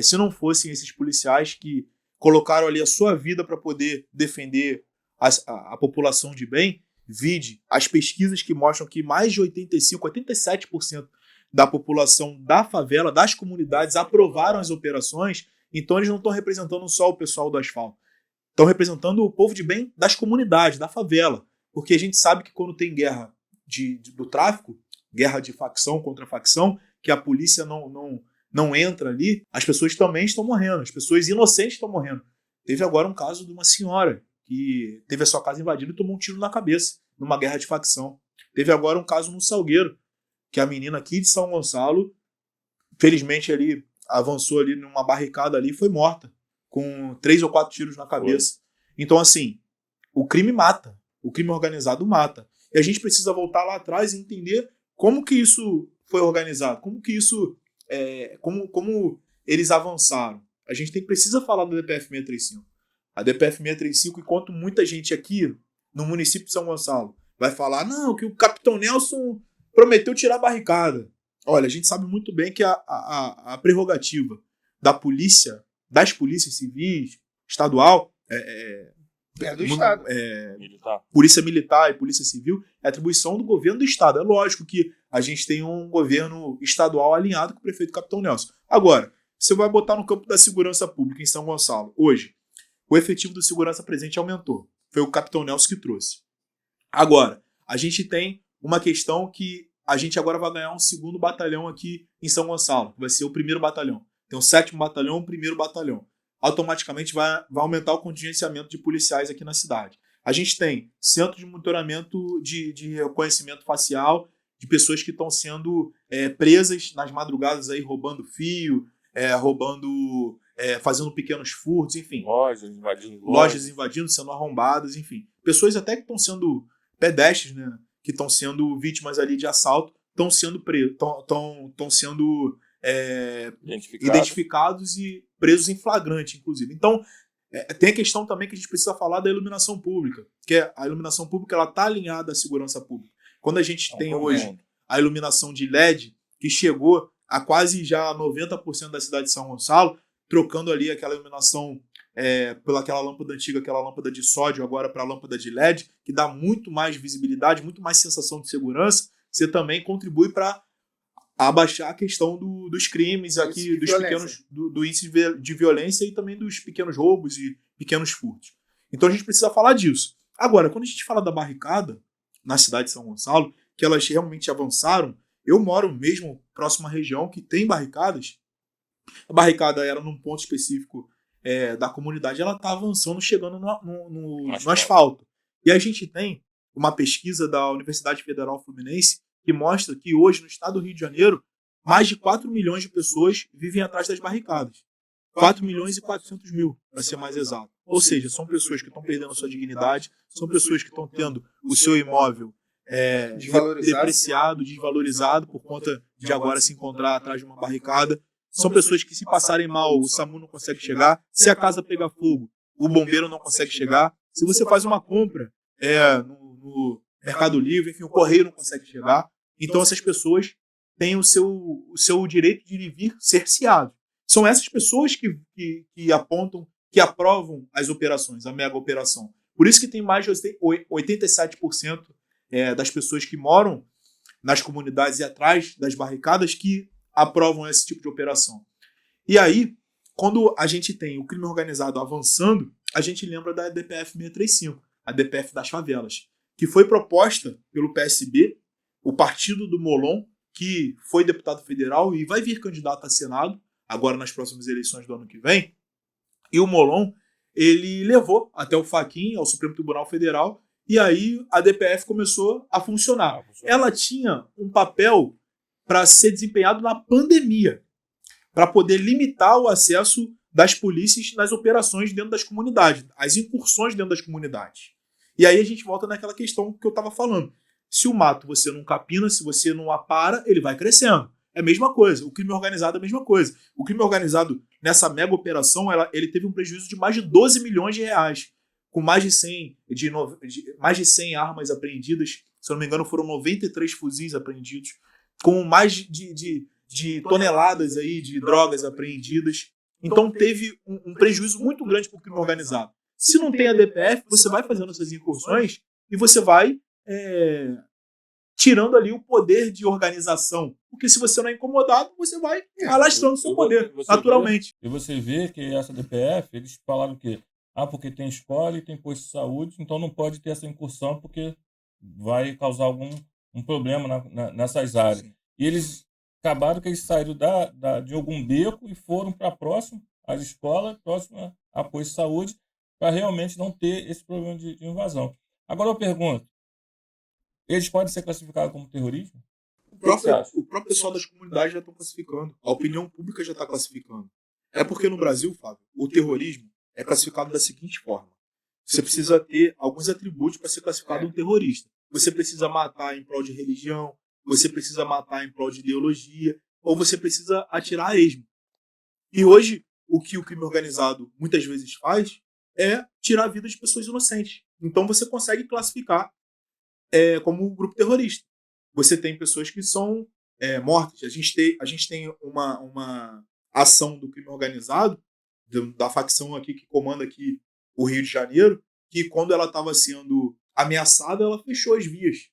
Se não fossem esses policiais que colocaram ali a sua vida para poder defender a população de bem, vide as pesquisas que mostram que mais de 87% da população da favela, das comunidades, aprovaram as operações. Então eles não estão representando só o pessoal do asfalto, estão representando o povo de bem das comunidades, da favela, porque a gente sabe que quando tem guerra do tráfico, guerra de facção contra facção, que a polícia não entra ali, as pessoas também estão morrendo, as pessoas inocentes estão morrendo. Teve agora um caso de uma senhora que teve a sua casa invadida e tomou um tiro na cabeça, numa guerra de facção. Teve agora um caso no Salgueiro, que a menina aqui de São Gonçalo, felizmente ali, avançou ali numa barricada ali e foi morta, com 3 ou 4 tiros na cabeça. Então, assim, o crime mata, o crime organizado mata. E a gente precisa voltar lá atrás e entender como que isso foi organizado, como que isso... como eles avançaram. A gente precisa falar do DPF 635. A DPF 635, enquanto muita gente aqui no município de São Gonçalo vai falar, não, que o Capitão Nelson prometeu tirar a barricada. Olha, a gente sabe muito bem que a prerrogativa da polícia, das polícias civis, estadual, É do Estado. Militar. Polícia Militar e Polícia Civil é atribuição do governo do Estado. É lógico que a gente tem um governo estadual alinhado com o prefeito Capitão Nelson. Agora, você vai botar no campo da segurança pública em São Gonçalo. Hoje, o efetivo do segurança presente aumentou. Foi o Capitão Nelson que trouxe. Agora, a gente tem uma questão que a gente agora vai ganhar um segundo batalhão aqui em São Gonçalo. Vai ser o primeiro batalhão. Tem o 7º batalhão, o primeiro batalhão. Automaticamente vai aumentar o contingenciamento de policiais aqui na cidade. A gente tem centro de monitoramento de reconhecimento facial de pessoas que estão sendo presas nas madrugadas aí, roubando fio, fazendo pequenos furtos, enfim. Lojas invadindo, sendo arrombadas, enfim. Pessoas até que estão sendo pedestres, né, que estão sendo vítimas ali de assalto, estão sendo identificados e presos em flagrante, inclusive. Então, tem a questão também que a gente precisa falar da iluminação pública, que a iluminação pública está alinhada à segurança pública. Quando a gente tem hoje a iluminação de LED, que chegou a quase já 90% da cidade de São Gonçalo, trocando ali aquela iluminação pelaquela lâmpada antiga, aquela lâmpada de sódio, agora para a lâmpada de LED, que dá muito mais visibilidade, muito mais sensação de segurança, você também contribui para abaixar a questão dos crimes aqui, do índice de violência e também dos pequenos roubos e pequenos furtos. Então a gente precisa falar disso. Agora, quando a gente fala da barricada na cidade de São Gonçalo, que elas realmente avançaram, eu moro mesmo próximo à região que tem barricadas. A barricada era num ponto específico da comunidade, ela está avançando, chegando no asfalto. E a gente tem uma pesquisa da Universidade Federal Fluminense que mostra que hoje, no estado do Rio de Janeiro, mais de 4 milhões de pessoas vivem atrás das barricadas. 4 milhões e 400 mil, para ser mais exato. Ou seja, são pessoas que estão perdendo a sua dignidade, são pessoas que estão tendo o seu imóvel depreciado, desvalorizado, por conta de agora se encontrar atrás de uma barricada. São pessoas que, se passarem mal, o SAMU não consegue chegar. Se a casa pegar fogo, o bombeiro não consegue chegar. Se você faz uma compra no Mercado Livre, enfim, o correio não consegue chegar. Então essas pessoas têm o seu direito de ir e vir cerceado. São essas pessoas que aprovam as operações, a mega operação. Por isso que tem mais de 87% das pessoas que moram nas comunidades e atrás das barricadas que aprovam esse tipo de operação. E aí, quando a gente tem o crime organizado avançando, a gente lembra da DPF 635, a DPF das favelas, que foi proposta pelo PSB, o partido do Molon, que foi deputado federal e vai vir candidato a Senado, agora nas próximas eleições do ano que vem. E o Molon, ele levou até o Fachin, ao Supremo Tribunal Federal, e aí a DPF começou a funcionar. Ela tinha um papel para ser desempenhado na pandemia, para poder limitar o acesso das polícias nas operações dentro das comunidades, as incursões dentro das comunidades. E aí a gente volta naquela questão que eu estava falando. Se o mato você não capina, se você não apara, ele vai crescendo. É a mesma coisa. O crime organizado é a mesma coisa. O crime organizado, nessa mega operação, ele teve um prejuízo de mais de 12 milhões de reais, com mais de 100 armas apreendidas. Se eu não me engano, foram 93 fuzis apreendidos, com mais de toneladas aí de drogas apreendidas. Então teve um prejuízo muito grande para o crime organizado. Se não tem a DPF, você vai fazendo essas incursões e você vai tirando ali o poder de organização. Porque se você não é incomodado, você vai alastrando seu poder, naturalmente. E você vê que essa DPF, eles falaram o quê? Porque tem escola e tem posto de saúde, então não pode ter essa incursão porque vai causar algum problema nessas áreas. Sim. E eles acabaram que eles saíram de algum beco e foram para próximo às escolas, próximo a posto de saúde, para realmente não ter esse problema de invasão. Agora eu pergunto, eles podem ser classificados como terrorismo? O próprio pessoal das comunidades já está classificando. A opinião pública já está classificando. É porque no Brasil, Fábio, o terrorismo é classificado da seguinte forma. Você precisa ter alguns atributos para ser classificado um terrorista. Você precisa matar em prol de religião, você precisa matar em prol de ideologia, ou você precisa atirar a esmo. E hoje, o que o crime organizado muitas vezes faz é tirar a vida de pessoas inocentes. Então você consegue classificar como um grupo terrorista. Você tem pessoas que são mortas. A gente tem uma ação do crime organizado, da facção aqui que comanda aqui o Rio de Janeiro, que quando ela estava sendo ameaçada, ela fechou as vias.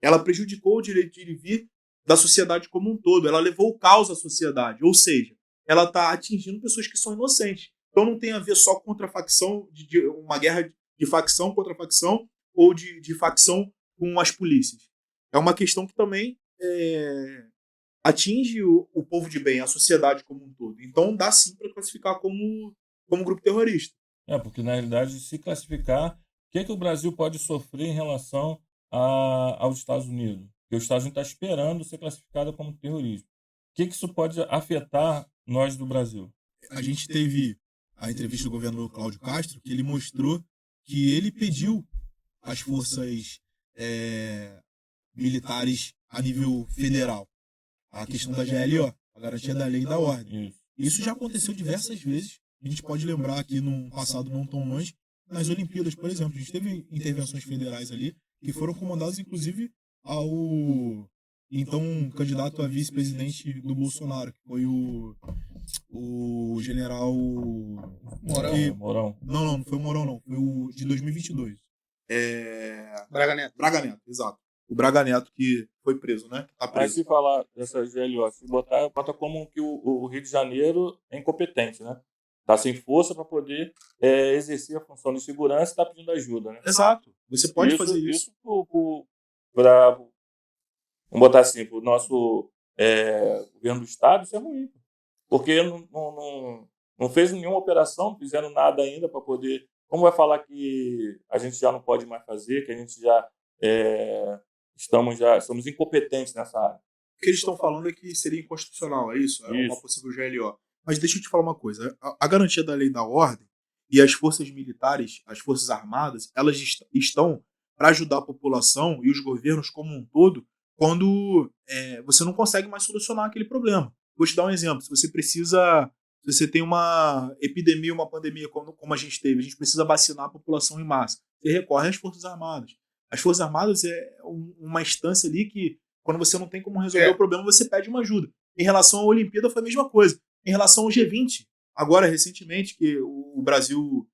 Ela prejudicou o direito de ir e vir da sociedade como um todo. Ela levou o caos à sociedade. Ou seja, ela está atingindo pessoas que são inocentes. Então não tem a ver só contra a facção, de uma guerra de facção contra facção ou de facção com as polícias. É uma questão que também atinge o povo de bem, a sociedade como um todo. Então dá sim para classificar como grupo terrorista. Porque na realidade, se classificar, o que o Brasil pode sofrer em relação aos Estados Unidos? Porque os Estados Unidos está esperando ser classificado como terrorismo. O que isso pode afetar nós do Brasil? A gente teve a entrevista do governador Cláudio Castro, que ele mostrou que ele pediu às forças militares a nível federal a questão da GLO, a garantia da lei e da ordem. Isso já aconteceu diversas vezes. A gente pode lembrar aqui num passado não tão longe, nas Olimpíadas, por exemplo. A gente teve intervenções federais ali que foram comandadas, inclusive, ao então candidato a vice-presidente do Bolsonaro, que foi o general... Mourão. Não foi o Mourão, não. Foi o de 2022. Braga Neto. Braga Neto, exato. O Braga Neto que foi preso, né? Tá preso. Aí se falar dessa GLO, se bota como que o Rio de Janeiro é incompetente, né? Está sem força para poder exercer a função de segurança e está pedindo ajuda, né? Exato. Você pode fazer isso. Vamos botar assim, para o nosso governo do Estado, isso é ruim. Porque não fez nenhuma operação, não fizeram nada ainda para poder... Como vai falar que a gente já não pode mais fazer, que a gente já somos incompetentes nessa área? O que eles estão falando é que seria inconstitucional, é isso? É uma possível GLO. Mas deixa eu te falar uma coisa. A garantia da lei e da ordem e as forças militares, as forças armadas, elas estão para ajudar a população e os governos como um todo quando você não consegue mais solucionar aquele problema. Vou te dar um exemplo. Se você tem uma epidemia, uma pandemia como a gente teve, a gente precisa vacinar a população em massa. Você recorre às Forças Armadas. As Forças Armadas é uma instância ali que, quando você não tem como resolver o problema, você pede uma ajuda. Em relação à Olimpíada, foi a mesma coisa. Em relação ao G20, agora, recentemente, que o Brasil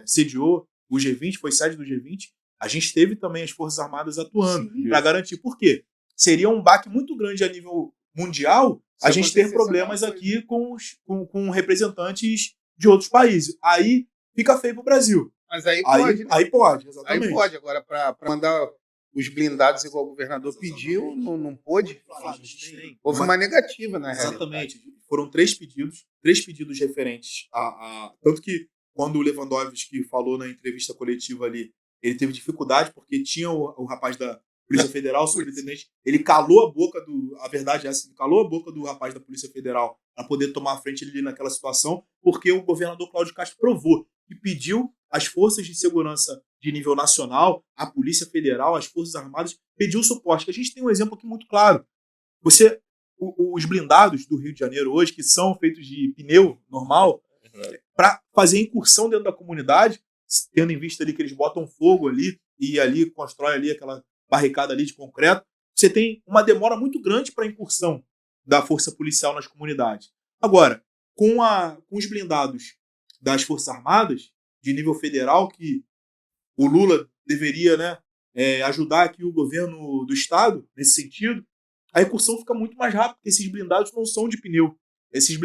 sediou o G20, foi sede do G20, a gente teve também as Forças Armadas atuando para garantir. Por quê? Seria um baque muito grande a nível mundial a gente ter problemas aqui com representantes de outros países. Aí fica feio pro Brasil. Mas aí pode, né? Aí pode, exatamente. Aí pode. Agora, para mandar os blindados igual o governador pediu, não pôde. Houve uma negativa, na realidade. Exatamente. Foram três pedidos referentes a... Tanto que, quando o Lewandowski falou na entrevista coletiva ali, ele teve dificuldade, porque tinha o rapaz da Polícia Federal, o superintendente, ele calou a boca a verdade é essa, ele calou a boca do rapaz da Polícia Federal para poder tomar a frente ali naquela situação, porque o governador Cláudio Castro provou e pediu às forças de segurança de nível nacional, a Polícia Federal, as Forças Armadas, pediu suporte. A gente tem um exemplo aqui muito claro. Os blindados do Rio de Janeiro hoje, que são feitos de pneu normal, para fazer incursão dentro da comunidade, tendo em vista ali que eles botam fogo ali e ali constrói ali aquela barricada ali de concreto, você tem uma demora muito grande para a incursão da força policial nas comunidades. Agora, com os blindados das Forças Armadas, de nível federal, que o Lula deveria ajudar aqui o governo do Estado, nesse sentido, a incursão fica muito mais rápida, porque esses blindados não são de pneu. Esses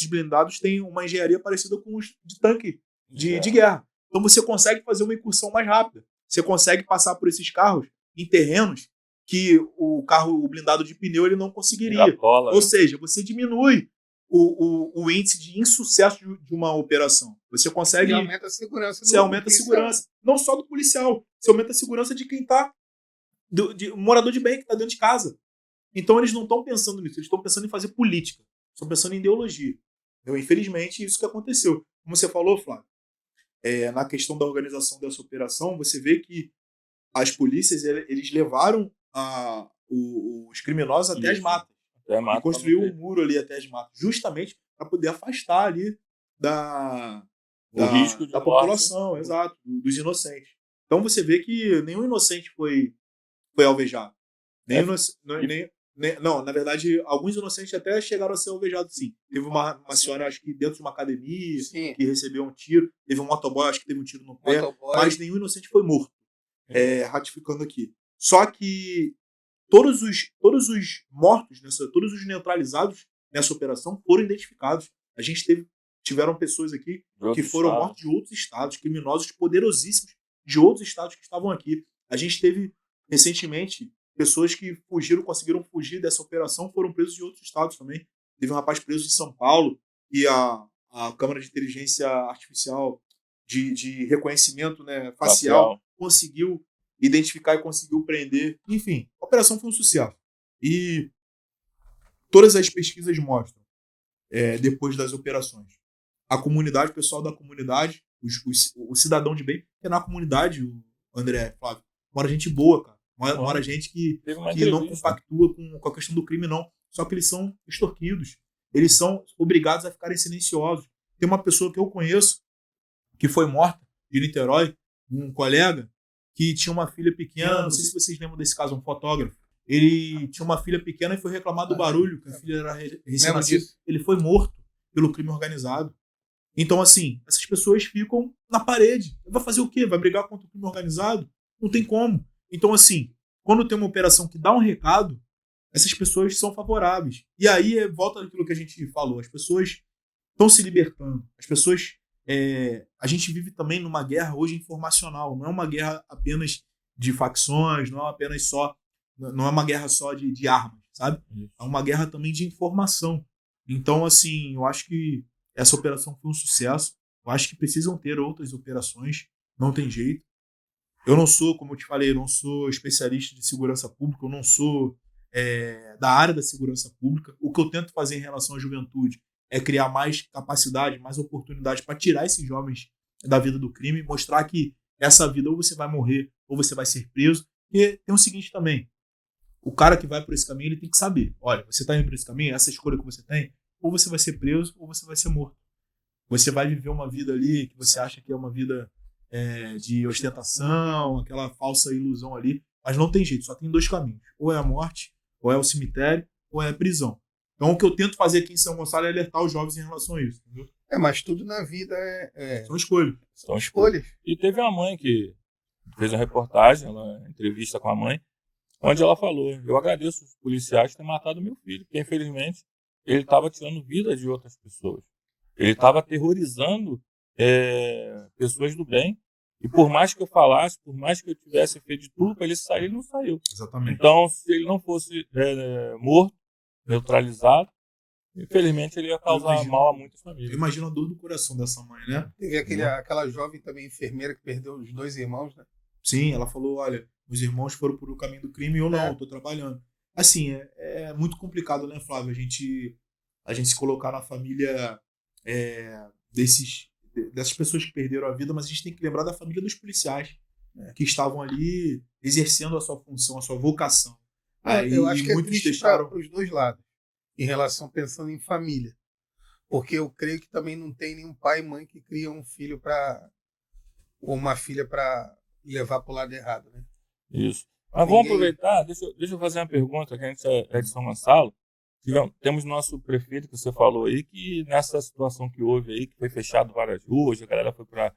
blindados têm uma engenharia parecida com os de tanque de guerra. Então você consegue fazer uma incursão mais rápida. Você consegue passar por esses carros em terrenos que o blindado de pneu ele não conseguiria. Ou seja, você diminui o índice de insucesso de uma operação. Você consegue... E aumenta a segurança. Você aumenta a segurança. Não só do policial. Você aumenta a segurança de quem está... um morador de bem que está dentro de casa. Então eles não estão pensando nisso. Eles estão pensando em fazer política. Estão pensando em ideologia. Então, infelizmente, isso que aconteceu. Como você falou, Flávio, na questão da organização dessa operação, você vê que as polícias eles levaram os criminosos até as matas. E construiu um muro ali até as matas, justamente para poder afastar ali o risco da população, exato, dos inocentes. Então você vê que nenhum inocente foi alvejado. Nem Não, na verdade, alguns inocentes até chegaram a ser alvejados, sim. Teve uma senhora, acho que dentro de uma academia, Sim. que recebeu um tiro. Teve um motoboy, acho que teve um tiro no pé. Motoboy. Mas nenhum inocente foi morto. Ratificando aqui. Só que todos os mortos, todos os neutralizados nessa operação foram identificados. A gente tiveram pessoas aqui que foram mortos de outros estados, criminosos poderosíssimos de outros estados que estavam aqui. A gente teve, recentemente, pessoas que conseguiram fugir dessa operação, foram presos de outros estados também. Teve um rapaz preso de São Paulo e a Câmara de Inteligência Artificial de reconhecimento, né, facial conseguiu identificar e conseguiu prender. Enfim, a operação foi um sucesso. E todas as pesquisas mostram, depois das operações, a comunidade, o pessoal da comunidade, o cidadão de bem, que é na comunidade, o André, Flávio, mora gente boa, cara. Mora gente que não compactua com a questão do crime, não. Só que eles são extorquidos. Eles são obrigados a ficarem silenciosos. Tem uma pessoa que eu conheço que foi morta de Niterói, um colega, que tinha uma filha pequena. Não sei se vocês lembram desse caso, um fotógrafo. Ele tinha uma filha pequena e foi reclamar do barulho, que a filha era recém-nascida. Ele foi morto pelo crime organizado. Então, assim, essas pessoas ficam na parede. Vai fazer o quê? Vai brigar contra o crime organizado? Não tem como. Então, assim, quando tem uma operação que dá um recado, essas pessoas são favoráveis. E aí volta naquilo que a gente falou. As pessoas estão se libertando. As pessoas... a gente vive também numa guerra hoje informacional. Não é uma guerra apenas de facções, não é uma guerra só de armas, sabe? É uma guerra também de informação. Então, assim, eu acho que essa operação foi um sucesso. Eu acho que precisam ter outras operações. Não tem jeito. Eu não sou, como eu te falei, eu não sou especialista de segurança pública, eu não sou da área da segurança pública. O que eu tento fazer em relação à juventude é criar mais capacidade, mais oportunidade para tirar esses jovens da vida do crime, mostrar que essa vida ou você vai morrer ou você vai ser preso. E tem o seguinte também, o cara que vai por esse caminho, ele tem que saber, olha, você está indo por esse caminho, essa escolha que você tem, ou você vai ser preso ou você vai ser morto. Você vai viver uma vida ali que você acha que é uma vida de ostentação, aquela falsa ilusão ali, mas não tem jeito, só tem dois caminhos, ou é a morte, ou é o cemitério, ou é a prisão. Então o que eu tento fazer aqui em São Gonçalo é alertar os jovens em relação a isso, entendeu? Mas tudo na vida são escolhas. São escolhas. E teve uma mãe que fez uma reportagem, uma entrevista com a mãe, onde ela falou, eu agradeço os policiais por terem matado meu filho, porque infelizmente ele estava tirando vida de outras pessoas. Ele estava aterrorizando pessoas do bem. E por mais que eu falasse, por mais que eu tivesse feito de tudo para ele sair, ele não saiu. Exatamente. Então, se ele não fosse morto, neutralizado, infelizmente ele ia causar mal a muitas famílias. Imagina a dor do coração dessa mãe, né? Teve aquela jovem também enfermeira que perdeu os 2 irmãos, né? Sim, ela falou, olha, os irmãos foram por o caminho do crime e eu não, estou trabalhando. Assim, é muito complicado, né, Flávio? A gente se colocar na família dessas pessoas que perderam a vida, mas a gente tem que lembrar da família dos policiais que estavam ali exercendo a sua função, a sua vocação. Eu acho que muitos deixaram para os dois lados, em relação pensando em família. Porque eu creio que também não tem nenhum pai e mãe que cria um filho ou uma filha para levar para o lado errado, né? Isso. Mas vamos aproveitar, deixa eu fazer uma pergunta, que a gente é de São Gonçalo. Temos nosso prefeito que você falou aí, que nessa situação que houve aí, que foi fechado várias ruas, a galera foi para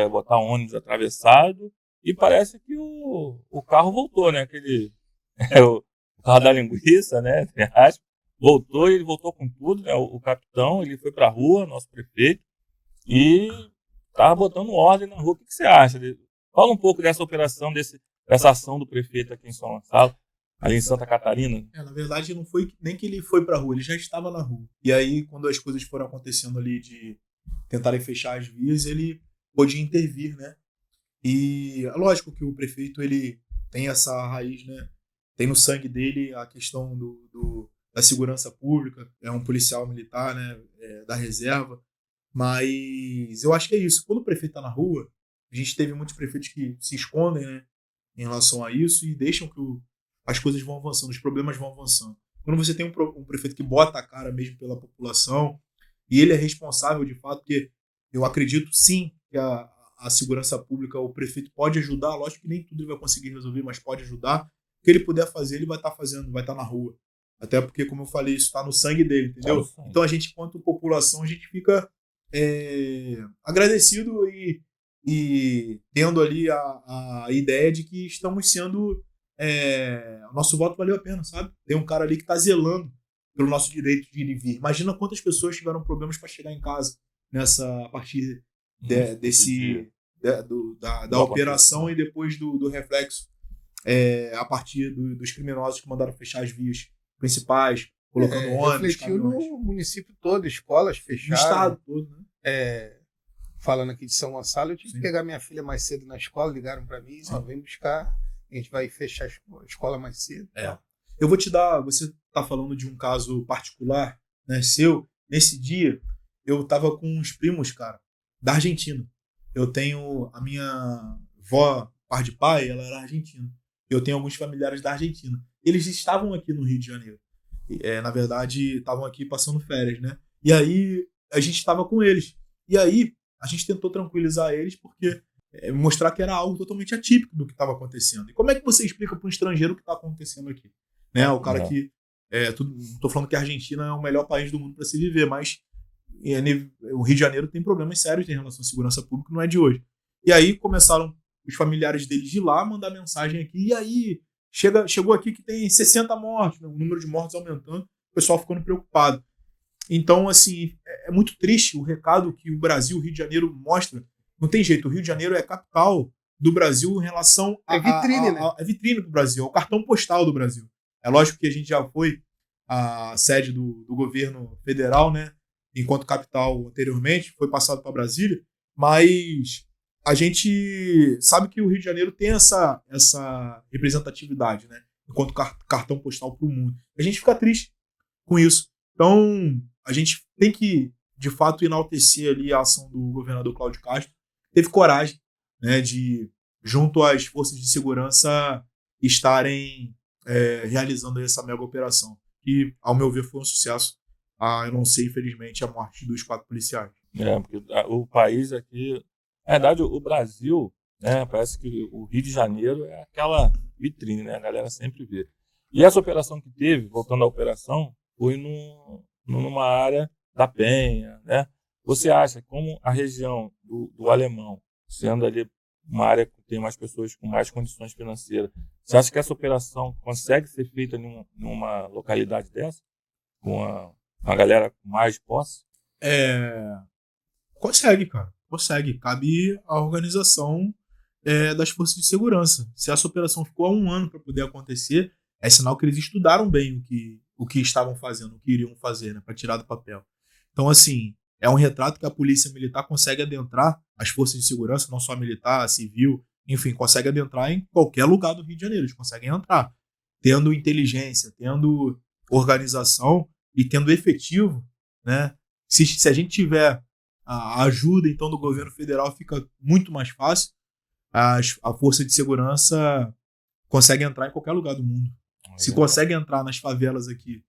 botar ônibus atravessado, e parece que o carro voltou, né? O carro da linguiça, né? Ele voltou com tudo, né? O capitão, ele foi para a rua, nosso prefeito, e estava botando ordem na rua. O que você acha? Fala um pouco dessa operação, dessa ação do prefeito aqui em São Gonçalo, ali em Santa Catarina. Na verdade, não foi nem que ele foi para a rua, ele já estava na rua. E aí, quando as coisas foram acontecendo ali de tentarem fechar as vias, ele pôde intervir, né? E é lógico que o prefeito, ele tem essa raiz, né? Tem no sangue dele a questão da segurança pública, é um policial militar, né? Da reserva. Mas eu acho que é isso. Quando o prefeito está na rua, a gente teve muitos prefeitos que se escondem, né? Em relação a isso e deixam que as coisas vão avançando, os problemas vão avançando. Quando você tem um prefeito que bota a cara mesmo pela população e ele é responsável de fato, porque eu acredito sim que a segurança pública, o prefeito pode ajudar, lógico que nem tudo ele vai conseguir resolver, mas pode ajudar, O que ele puder fazer, ele vai estar fazendo, vai estar na rua. Até porque, como eu falei, isso está no sangue dele, entendeu? Então a gente, enquanto população, a gente fica agradecido e tendo ali a ideia de que estamos sendo... o nosso voto valeu a pena, sabe? Tem um cara ali que está zelando pelo nosso direito de ir e vir. Imagina quantas pessoas tiveram problemas para chegar em casa a partir da operação e depois do reflexo a partir dos criminosos que mandaram fechar as vias principais, colocando ônibus, refletiu caminhões. no município todo, escolas fechadas. No estado todo, né? Falando aqui de São Gonçalo, eu tive que pegar minha filha mais cedo na escola, ligaram para mim, vem buscar, a gente vai fechar a escola mais cedo. Eu vou te dar, você está falando de um caso particular, né, seu. Nesse dia, eu estava com uns primos, cara, da Argentina. Eu tenho a minha avó, par de pai, ela era argentina. Eu tenho alguns familiares da Argentina. Eles estavam aqui no Rio de Janeiro. Na verdade, estavam aqui passando férias, né? E aí, a gente estava com eles. E aí, a gente tentou tranquilizar eles porque mostrar que era algo totalmente atípico do que estava acontecendo. E como é que você explica para um estrangeiro o que está acontecendo aqui? Né? O cara que... Estou falando que a Argentina é o melhor país do mundo para se viver, mas o Rio de Janeiro tem problemas sérios em relação à segurança pública, não é de hoje. E aí começaram os familiares deles de lá a mandar mensagem aqui, e aí chegou aqui que tem 60 mortes, né? O número de mortes aumentando, o pessoal ficando preocupado. Então, assim, é muito triste o recado que o Brasil, o Rio de Janeiro mostra. Não tem jeito, o Rio de Janeiro é a capital do Brasil em relação a... vitrine, né? É vitrine do Brasil, é o cartão postal do Brasil. É lógico que a gente já foi a sede do governo federal, né? Enquanto capital anteriormente, foi passado para Brasília, mas a gente sabe que o Rio de Janeiro tem essa representatividade, né? Enquanto cartão postal para o mundo. A gente fica triste com isso. Então, a gente tem que, de fato, enaltecer ali a ação do governador Cláudio Castro. Teve coragem, né, de, junto às forças de segurança, estarem realizando essa mega operação. Que, ao meu ver, foi um sucesso. Eu não sei, infelizmente, a morte dos 4 policiais. Porque o país aqui... Na verdade, o Brasil, né, parece que o Rio de Janeiro é aquela vitrine, né? A galera sempre vê. E essa operação que teve, voltando à operação, foi numa área da Penha, né? Você acha, como a região do Alemão, sendo ali uma área que tem mais pessoas com mais condições financeiras, você acha que essa operação consegue ser feita numa localidade dessa? Com a galera com mais posse? Consegue, cara. Consegue. Cabe à organização das forças de segurança. Se essa operação ficou há 1 ano para poder acontecer, é sinal que eles estudaram bem o que estavam fazendo, o que iriam fazer, né, para tirar do papel. Então, assim, é um retrato que a polícia militar consegue adentrar, as forças de segurança, não só militar, civil, enfim, consegue adentrar em qualquer lugar do Rio de Janeiro. Eles conseguem entrar, tendo inteligência, tendo organização e tendo efetivo, né? Se a gente tiver a ajuda, então, do governo federal, fica muito mais fácil. A força de segurança consegue entrar em qualquer lugar do mundo. Se consegue entrar nas favelas aqui,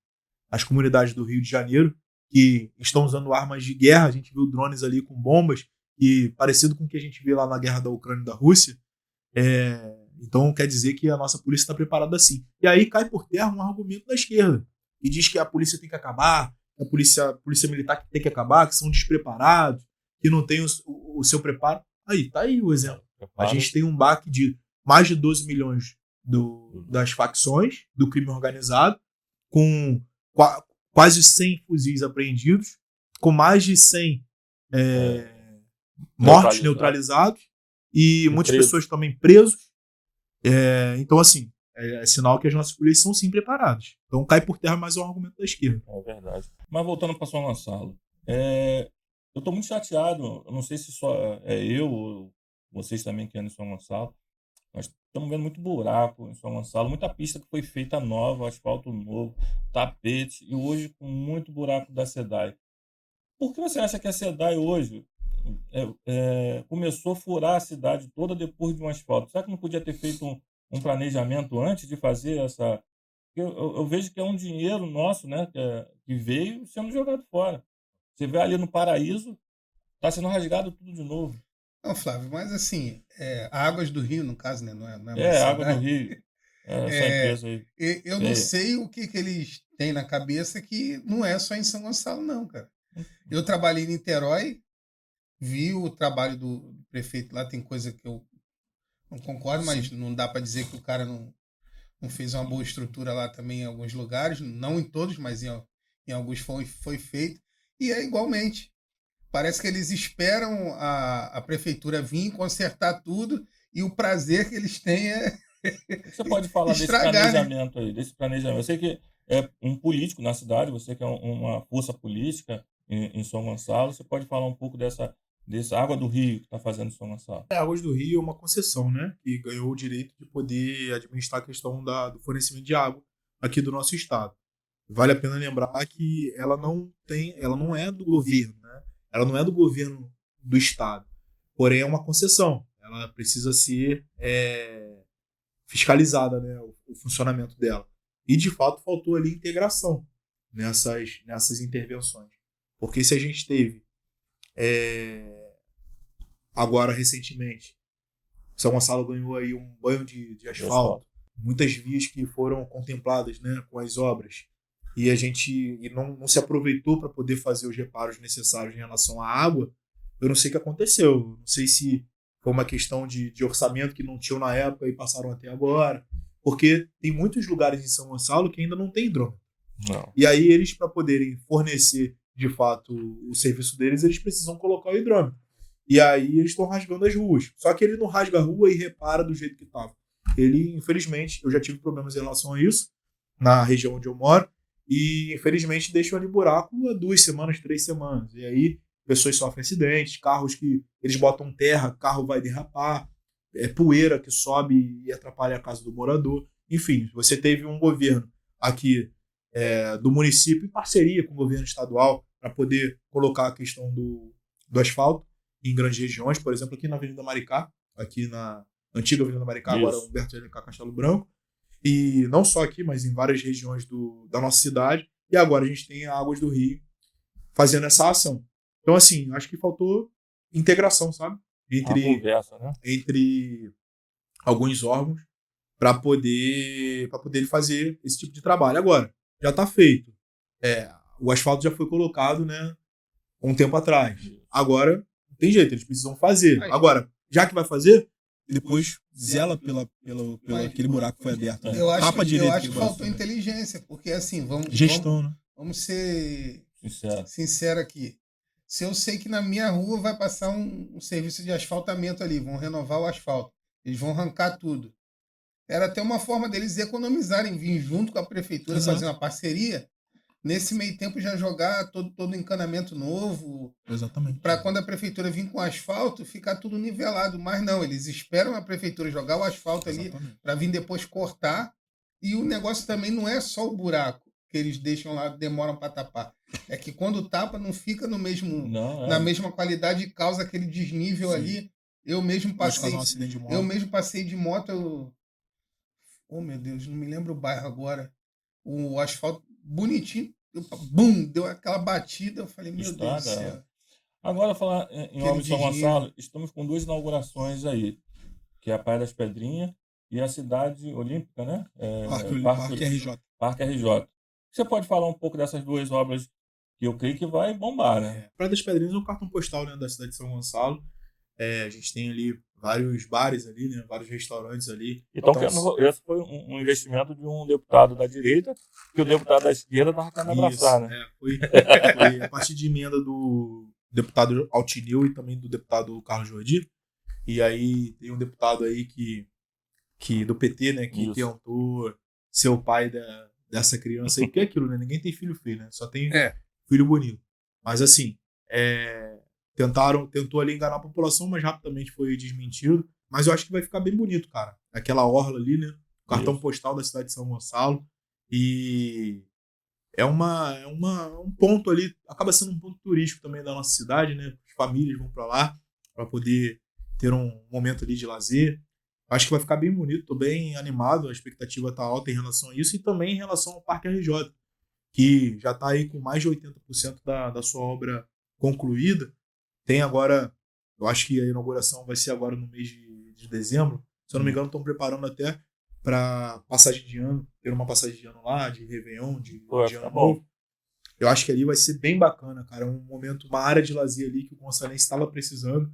as comunidades do Rio de Janeiro, que estão usando armas de guerra, a gente viu drones ali com bombas, e parecido com o que a gente vê lá na guerra da Ucrânia e da Rússia. Então quer dizer que a nossa polícia está preparada assim. E aí cai por terra um argumento da esquerda, e diz que a polícia tem que acabar, que a polícia militar tem que acabar, que são despreparados, que não tem o seu preparo. Tá aí o exemplo. A gente tem um baque de mais de 12 milhões das facções do crime organizado, com quase 100 fuzis apreendidos, com mais de 100 mortos neutralizados e muitas pessoas também presos. Então, assim, é sinal que as nossas polícias são sim preparadas. Então cai por terra mais um argumento da esquerda. É verdade. Mas voltando para São Gonçalo, eu estou muito chateado, eu não sei se só eu ou vocês também que andam em São Gonçalo, nós estamos vendo muito buraco em São Gonçalo, muita pista que foi feita nova, asfalto novo, tapete, e hoje com muito buraco da SEDAI. Por que você acha que a SEDAI hoje começou a furar a cidade toda depois de um asfalto? Será que não podia ter feito um planejamento antes de fazer essa... Eu vejo que é um dinheiro nosso, né, que veio sendo jogado fora. Você vê ali no Paraíso, está sendo rasgado tudo de novo. Não, Flávio, mas assim, Águas do Rio, no caso, né? Não é mais Água do Rio. Essa empresa aí. Eu não sei o que eles têm na cabeça, que não é só em São Gonçalo, não, cara. Eu trabalhei em Niterói, vi o trabalho do prefeito lá, tem coisa que eu não concordo, mas não dá para dizer que o cara não fez uma boa estrutura lá também em alguns lugares, não em todos, mas em alguns foi feito. E é igualmente. Parece que eles esperam a prefeitura vir consertar tudo, e o prazer que eles têm é Você pode falar estragar, desse planejamento aí, desse planejamento. Eu sei que é um político na cidade, você que é uma força política em São Gonçalo, você pode falar um pouco dessa Água do Rio que está fazendo em São Gonçalo? A Águas do Rio é uma concessão, né? Que ganhou o direito de poder administrar a questão do fornecimento de água aqui do nosso estado. Vale a pena lembrar que ela não é do governo, né? Ela não é do governo do estado. Porém, é uma concessão. Ela precisa ser fiscalizada, né? O funcionamento dela. E, de fato, faltou ali integração nessas intervenções. Porque se a gente teve agora, recentemente, São Gonçalo ganhou aí um banho de asfalto, muitas vias que foram contempladas, né, com as obras, e a gente não se aproveitou para poder fazer os reparos necessários em relação à água. Eu não sei o que aconteceu, não sei se foi uma questão de orçamento que não tinham na época e passaram até agora, porque tem muitos lugares em São Gonçalo que ainda não tem hidrômetro. Não. E aí eles, para poderem fornecer de fato o serviço deles, eles precisam colocar o hidrômetro. E aí eles estão rasgando as ruas. Só que ele não rasga a rua e repara do jeito que estava. Ele, infelizmente, eu já tive problemas em relação a isso, na região onde eu moro, e infelizmente deixam ali buraco há 2 semanas, 3 semanas. E aí pessoas sofrem acidentes, carros que eles botam terra, carro vai derrapar, poeira que sobe e atrapalha a casa do morador. Enfim, você teve um governo aqui do município em parceria com o governo estadual para poder colocar a questão do asfalto em grandes regiões, por exemplo, aqui na Avenida Maricá, aqui na antiga Avenida Maricá, agora Humberto de Alencar, Castelo Branco, e não só aqui, mas em várias regiões da nossa cidade, e agora a gente tem a Águas do Rio fazendo essa ação. Então, assim, acho que faltou integração, sabe? Entre alguns órgãos para poder fazer esse tipo de trabalho. Agora, já está feito. O asfalto já foi colocado, né, um tempo atrás. Agora, não tem jeito, eles precisam fazer. Agora, já que vai fazer, depois zela pelo aquele buraco que foi aberto. Né? Eu acho que faltou inteligência, porque assim, vamos ser sinceros aqui. Se eu sei que na minha rua vai passar um serviço de asfaltamento ali, vão renovar o asfalto, eles vão arrancar tudo. Era até uma forma deles economizarem, vir junto com a prefeitura, fazer uma parceria. Nesse meio tempo já jogar todo encanamento novo. Exatamente. Para quando a prefeitura vir com asfalto, ficar tudo nivelado. Mas não, eles esperam a prefeitura jogar o asfalto ali para vir depois cortar. E o negócio também não é só o buraco que eles deixam lá, demoram para tapar. É que quando tapa não fica na mesma qualidade e causa aquele desnível ali. Eu mesmo passei de moto. Oh, meu Deus, não me lembro o bairro agora. O asfalto bonitinho, deu aquela batida, eu falei, meu Deus do céu. Agora, falar em obra de São Gonçalo, estamos com 2 inaugurações aí, que é a Praia das Pedrinhas e a Cidade Olímpica, né? Parque RJ. Parque RJ. Você pode falar um pouco dessas 2 obras que eu creio que vai bombar, né? Praia das Pedrinhas é um cartão postal, né, da cidade de São Gonçalo. A gente tem ali vários bares ali, né, vários restaurantes ali. Então, esse foi um investimento de um deputado da direita, que o deputado da esquerda estava querendo abraçar, né? Foi a partir de emenda do deputado Altinil e também do deputado Carlos Jordi. E aí tem um deputado aí que do PT, né, que tentou ser o pai dessa criança aí, porque é aquilo, né? Ninguém tem filho feio, né? Só tem filho bonito. Mas assim, tentou ali enganar a população, mas rapidamente foi desmentido. Mas eu acho que vai ficar bem bonito, cara. Aquela orla ali, né? O cartão postal da cidade de São Gonçalo. E é um ponto ali, acaba sendo um ponto turístico também da nossa cidade, né? As famílias vão para lá para poder ter um momento ali de lazer. Acho que vai ficar bem bonito, tô bem animado, a expectativa tá alta em relação a isso e também em relação ao Parque RJ, que já tá aí com mais de 80% da sua obra concluída. Tem agora, eu acho que a inauguração vai ser agora no mês de dezembro. Se eu não me engano, estão preparando até para passagem de ano, ter uma passagem de ano lá, de Réveillon, de Tá ano bom. novo. Eu acho que ali vai ser bem bacana, cara. É um momento, uma área de lazer ali que o Gonçalense estava precisando.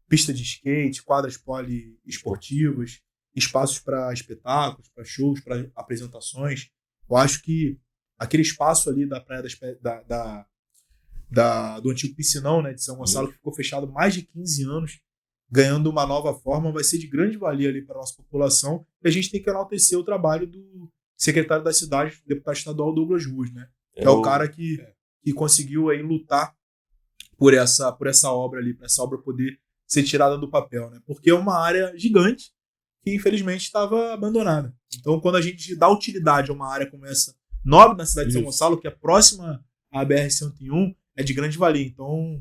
Pista de skate, quadras poliesportivas, espaços para espetáculos, para shows, para apresentações. Eu acho que aquele espaço ali da praia do antigo piscinão, né, de São Gonçalo, que ficou fechado mais de 15 anos, ganhando uma nova forma, vai ser de grande valia ali para a nossa população. E a gente tem que enaltecer o trabalho do secretário da cidade, deputado estadual Douglas Ruas, né? Que é o cara que conseguiu aí lutar por essa obra ali, para essa obra poder ser tirada do papel, né? Porque é uma área gigante que infelizmente estava abandonada. Então, quando a gente dá utilidade a uma área como essa, nobre na cidade de São Gonçalo, que é próxima à BR-101, é de grande valia. Então,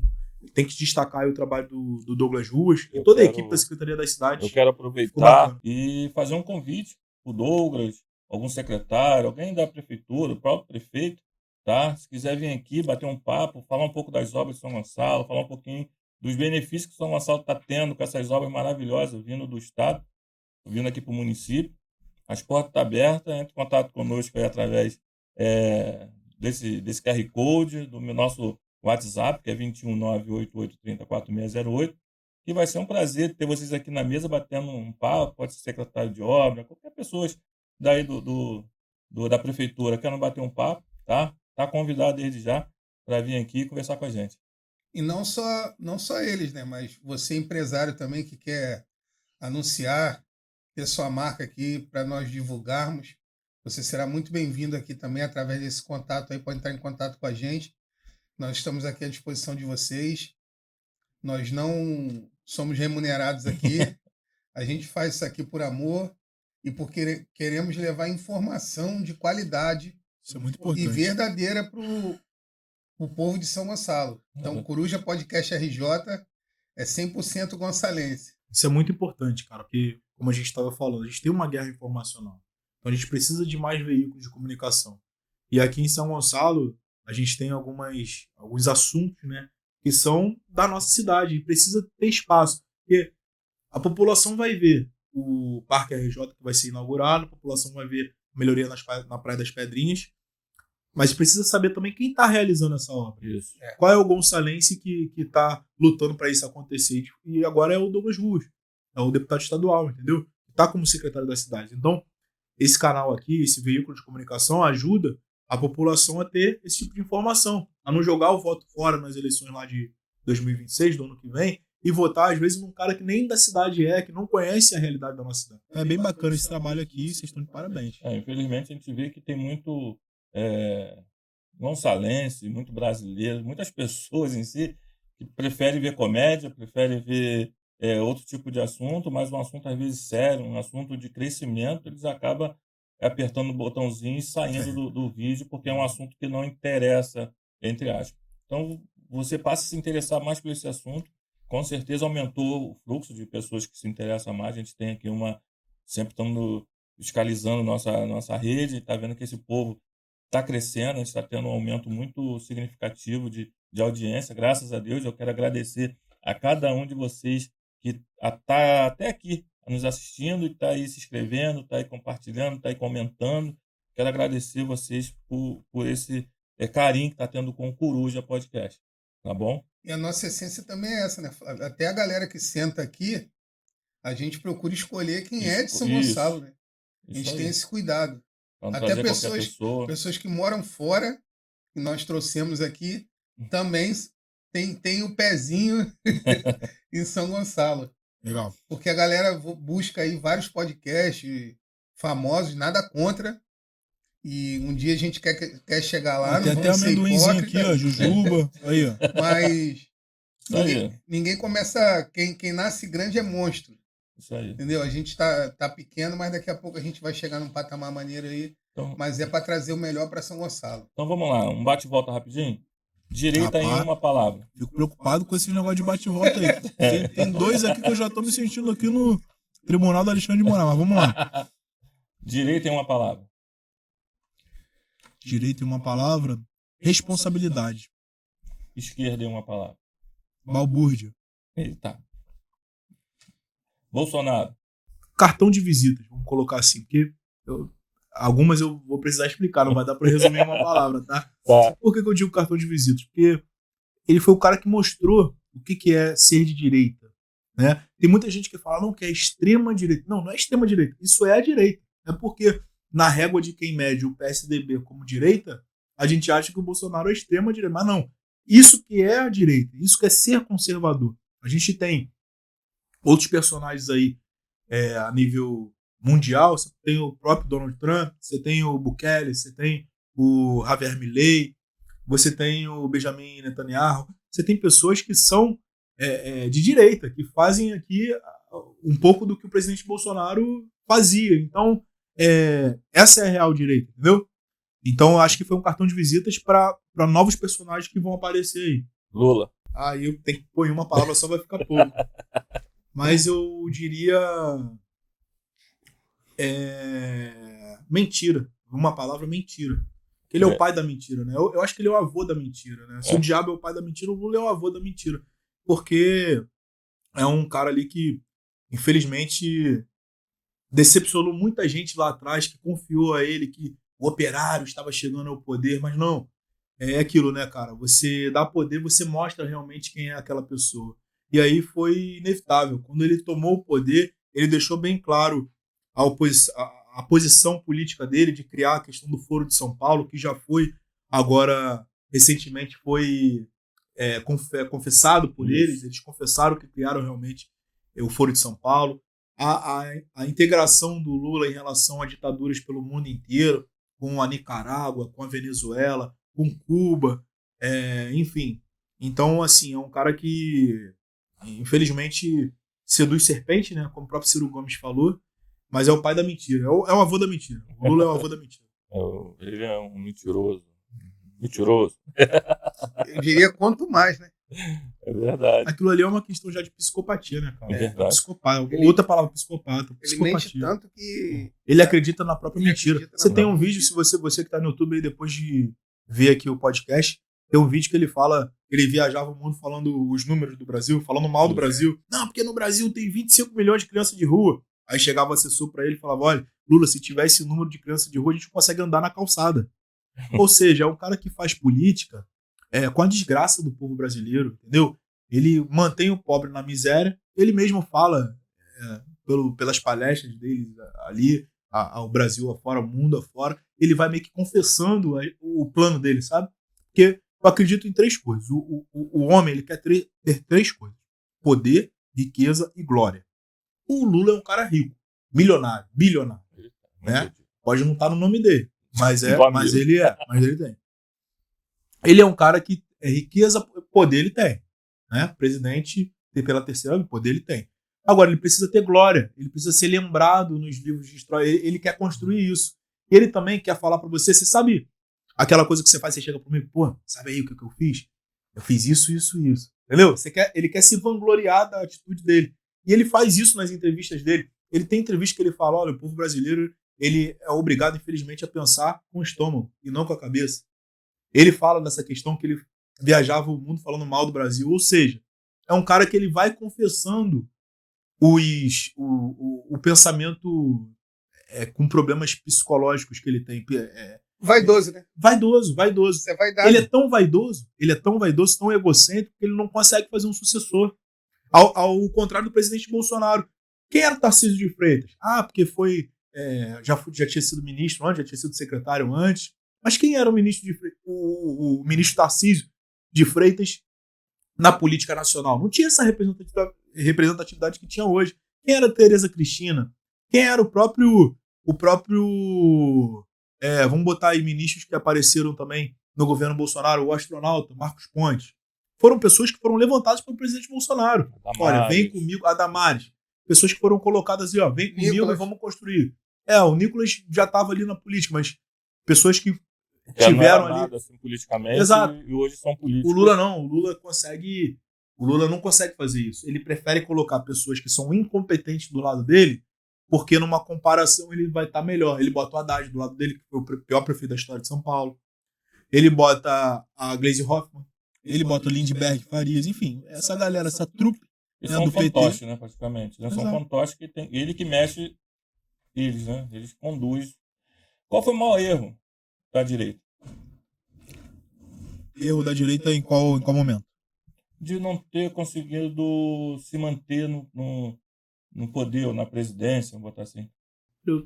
tem que destacar aí o trabalho do Douglas Ruas e toda a equipe da Secretaria das Cidades. Eu quero aproveitar e fazer um convite para o Douglas, algum secretário, alguém da prefeitura, o próprio prefeito, tá? Se quiser vir aqui, bater um papo, falar um pouco das obras de São Gonçalo, falar um pouquinho dos benefícios que São Gonçalo está tendo com essas obras maravilhosas vindo do Estado, vindo aqui para o município. As portas estão abertas, entre em contato conosco aí através desse QR Code, do nosso WhatsApp, que é 21988304608, que vai ser um prazer ter vocês aqui na mesa batendo um papo, pode ser secretário de obra, qualquer pessoa daí da prefeitura querendo bater um papo, tá? Tá convidado desde já para vir aqui e conversar com a gente. E não só eles, né? Mas você, empresário também, que quer anunciar, ter sua marca aqui para nós divulgarmos, você será muito bem-vindo aqui também através desse contato aí, pode entrar em contato com a gente. Nós estamos aqui à disposição de vocês. Nós não somos remunerados aqui. A gente faz isso aqui por amor e porque queremos levar informação de qualidade. Isso é muito importante. E verdadeira para o povo de São Gonçalo. Então, Coruja Podcast RJ é 100% gonçalense. Isso é muito importante, cara, porque, como a gente estava falando, a gente tem uma guerra informacional. Então, a gente precisa de mais veículos de comunicação. E aqui em São Gonçalo, a gente tem alguns assuntos, né, que são da nossa cidade e precisa ter espaço. Porque a população vai ver o Parque RJ que vai ser inaugurado, a população vai ver melhoria na Praia das Pedrinhas, mas precisa saber também quem está realizando essa obra. Isso. Qual é o gonçalense que está lutando para isso acontecer. E agora é o Douglas Ruas, é o deputado estadual, entendeu? Está como secretário da cidade. Então, esse canal aqui, esse veículo de comunicação ajuda a população a ter esse tipo de informação, a não jogar o voto fora nas eleições lá de 2026, do ano que vem, e votar, às vezes, num cara que nem da cidade que não conhece a realidade da nossa cidade. É bem bacana esse trabalho aqui, vocês estão de parabéns. Infelizmente, a gente vê que tem muito gonçalense, muito brasileiro, muitas pessoas em si que preferem ver comédia, preferem ver outro tipo de assunto, mas um assunto, às vezes, sério, um assunto de crescimento, eles acabam apertando o botãozinho e saindo do vídeo, porque é um assunto que não interessa, entre aspas. Então, você passa a se interessar mais por esse assunto, com certeza aumentou o fluxo de pessoas que se interessam mais. A gente tem aqui sempre estamos fiscalizando nossa rede, está vendo que esse povo está crescendo, a gente está tendo um aumento muito significativo de audiência, graças a Deus. Eu quero agradecer a cada um de vocês que está até aqui nos assistindo e está aí se inscrevendo, está aí compartilhando, está aí comentando. Quero agradecer vocês por esse carinho que está tendo com o Coruja Podcast, tá bom? E a nossa essência também é essa, né? Até a galera que senta aqui, a gente procura escolher quem é de São Gonçalo, né? A gente tem esse cuidado. Até pessoas que moram fora, que nós trouxemos aqui, também tem o pezinho em São Gonçalo. Legal. Porque a galera busca aí vários podcasts famosos, nada contra. E um dia a gente quer chegar lá. Tem até amendoinzinho aqui, ó, jujuba. Aí, ó. Mas ninguém começa. Quem nasce grande é monstro. Isso aí. Entendeu? A gente tá pequeno, mas daqui a pouco a gente vai chegar num patamar maneiro aí. Então, mas é para trazer o melhor para São Gonçalo. Então vamos lá, um bate-volta rapidinho. Direita em uma palavra. Fico preocupado com esse negócio de bate-volta aí. Tem dois aqui que eu já tô me sentindo aqui no Tribunal do Alexandre de Moraes, mas vamos lá. Direita em uma palavra. Direita em uma palavra. Responsabilidade. Esquerda em uma palavra. Balbúrdia. Eita. Bolsonaro. cartão de visitas, vamos colocar assim, porque algumas eu vou precisar explicar, não vai dar para resumir em uma palavra, tá? Por que eu digo cartão de visitas? Porque ele foi o cara que mostrou o que é ser de direita, né? Tem muita gente que fala, não, que é extrema direita. Não, não é extrema direita, isso é a direita. É porque na régua de quem mede o PSDB como direita, a gente acha que o Bolsonaro é extrema direita, mas não. Isso que é a direita, isso que é ser conservador. A gente tem outros personagens aí a nível mundial, você tem o próprio Donald Trump, você tem o Bukele, você tem o Javier Milei, você tem o Benjamin Netanyahu, você tem pessoas que são de direita, que fazem aqui um pouco do que o presidente Bolsonaro fazia. Então, essa é a real direita, entendeu? Então, eu acho que foi um cartão de visitas para novos personagens que vão aparecer aí. Lula. Aí eu tenho que pôr uma palavra só, vai ficar pouco. Mas eu diria mentira. Uma palavra, mentira. Ele é o pai da mentira, né? Eu acho que ele é o avô da mentira, né? Se o diabo é o pai da mentira, o Lula é o avô da mentira. Porque é um cara ali que, infelizmente, decepcionou muita gente lá atrás, que confiou a ele que o operário estava chegando ao poder, mas não. É aquilo, né, cara? Você dá poder, você mostra realmente quem é aquela pessoa. E aí foi inevitável. Quando ele tomou o poder, ele deixou bem claro a posição política dele de criar a questão do Foro de São Paulo, que já foi, agora, recentemente, foi confessado por eles. Eles confessaram que criaram realmente o Foro de São Paulo. A integração do Lula em relação a ditaduras pelo mundo inteiro, com a Nicarágua, com a Venezuela, com Cuba, enfim. Então, assim, é um cara que, infelizmente, seduz serpente, né? Como o próprio Ciro Gomes falou, mas é o pai da mentira, é o avô da mentira. O Lula é o avô da mentira. Ele é um mentiroso. Mentiroso. Eu diria quanto mais, né? É verdade. Aquilo ali é uma questão já de psicopatia, né, cara? É verdade. Psicopata. Outra palavra, psicopata. Ele mente tanto que... Ele acredita na própria mentira. Você tem um vídeo, mentira. se você que tá no YouTube aí, depois de ver aqui o podcast, tem um vídeo que ele fala, ele viajava o mundo falando os números do Brasil, falando mal do Brasil. Não, porque no Brasil tem 25 milhões de crianças de rua. Aí chegava o assessor pra ele e falava, olha, Lula, se tiver esse número de crianças de rua, a gente não consegue andar na calçada. Ou seja, é um cara que faz política com a desgraça do povo brasileiro, entendeu? Ele mantém o pobre na miséria, ele mesmo fala pelas palestras dele ali, ao Brasil afora, ao mundo afora, ele vai meio que confessando o plano dele, sabe? Porque eu acredito em três coisas. O homem, ele quer ter três coisas: poder, riqueza e glória. O Lula é um cara rico, milionário, bilionário, né? Pode não estar no nome dele, mas ele tem. Ele é um cara que riqueza, poder ele tem, né? Presidente pela terceira, poder ele tem. Agora, ele precisa ter glória, ele precisa ser lembrado nos livros de história, ele quer construir isso. Ele também quer falar pra você sabe aquela coisa que você faz, você chega pra mim, pô, sabe aí o que eu fiz? Eu fiz isso, isso e isso. Entendeu? Ele quer se vangloriar da atitude dele. E ele faz isso nas entrevistas dele. Ele tem entrevista que ele fala, olha, o povo brasileiro, ele é obrigado, infelizmente, a pensar com o estômago e não com a cabeça. Ele fala dessa questão que ele viajava o mundo falando mal do Brasil. Ou seja, é um cara que ele vai confessando o pensamento com problemas psicológicos que ele tem. Vaidoso, né? Vaidoso. É vaidade. Ele é tão vaidoso, tão egocêntrico, que ele não consegue fazer um sucessor. Ao contrário do presidente Bolsonaro. Quem era o Tarcísio de Freitas? Porque foi já tinha sido ministro antes, já tinha sido secretário antes. Mas quem era o ministro o ministro Tarcísio de Freitas na política nacional? Não tinha essa representatividade que tinha hoje. Quem era Tereza Cristina? Quem era o próprio vamos botar aí ministros que apareceram também no governo Bolsonaro, o astronauta Marcos Pontes. Foram pessoas que foram levantadas pelo presidente Bolsonaro. Damares. Olha, vem comigo, a Damares. Pessoas que foram colocadas aí, vem comigo Nicolas. e vamos construir. O Nicolas já estava ali na política, mas pessoas que tiveram ali. Nada, assim, politicamente. Exato. E hoje são políticos. O Lula não. O Lula não consegue fazer isso. Ele prefere colocar pessoas que são incompetentes do lado dele, porque numa comparação ele vai estar melhor. Ele bota o Haddad do lado dele, que foi o pior prefeito da história de São Paulo. Ele bota a Gleisi Hoffmann. Ele bota o Lindbergh, Farias, enfim, essa galera, essa trupe, Eles são do um PT. fantoche, né, praticamente. Eles são um Exato. fantoche que tem... Ele que mexe eles, né? Eles conduzem. Qual foi o maior erro da direita? Erro da direita em qual momento? De não ter conseguido se manter no poder, ou na presidência, vamos botar assim.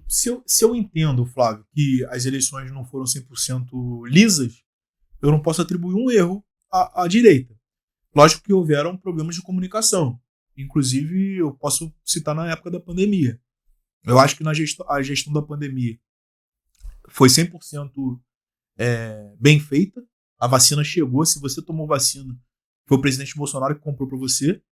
Se eu entendo, Flávio, que as eleições não foram 100% lisas, eu não posso atribuir um erro à direita. Lógico que houveram problemas de comunicação. Inclusive, eu posso citar na época da pandemia. Eu acho que a gestão da pandemia foi 100% bem feita. A vacina chegou. Se você tomou vacina, foi o presidente Bolsonaro que comprou para você.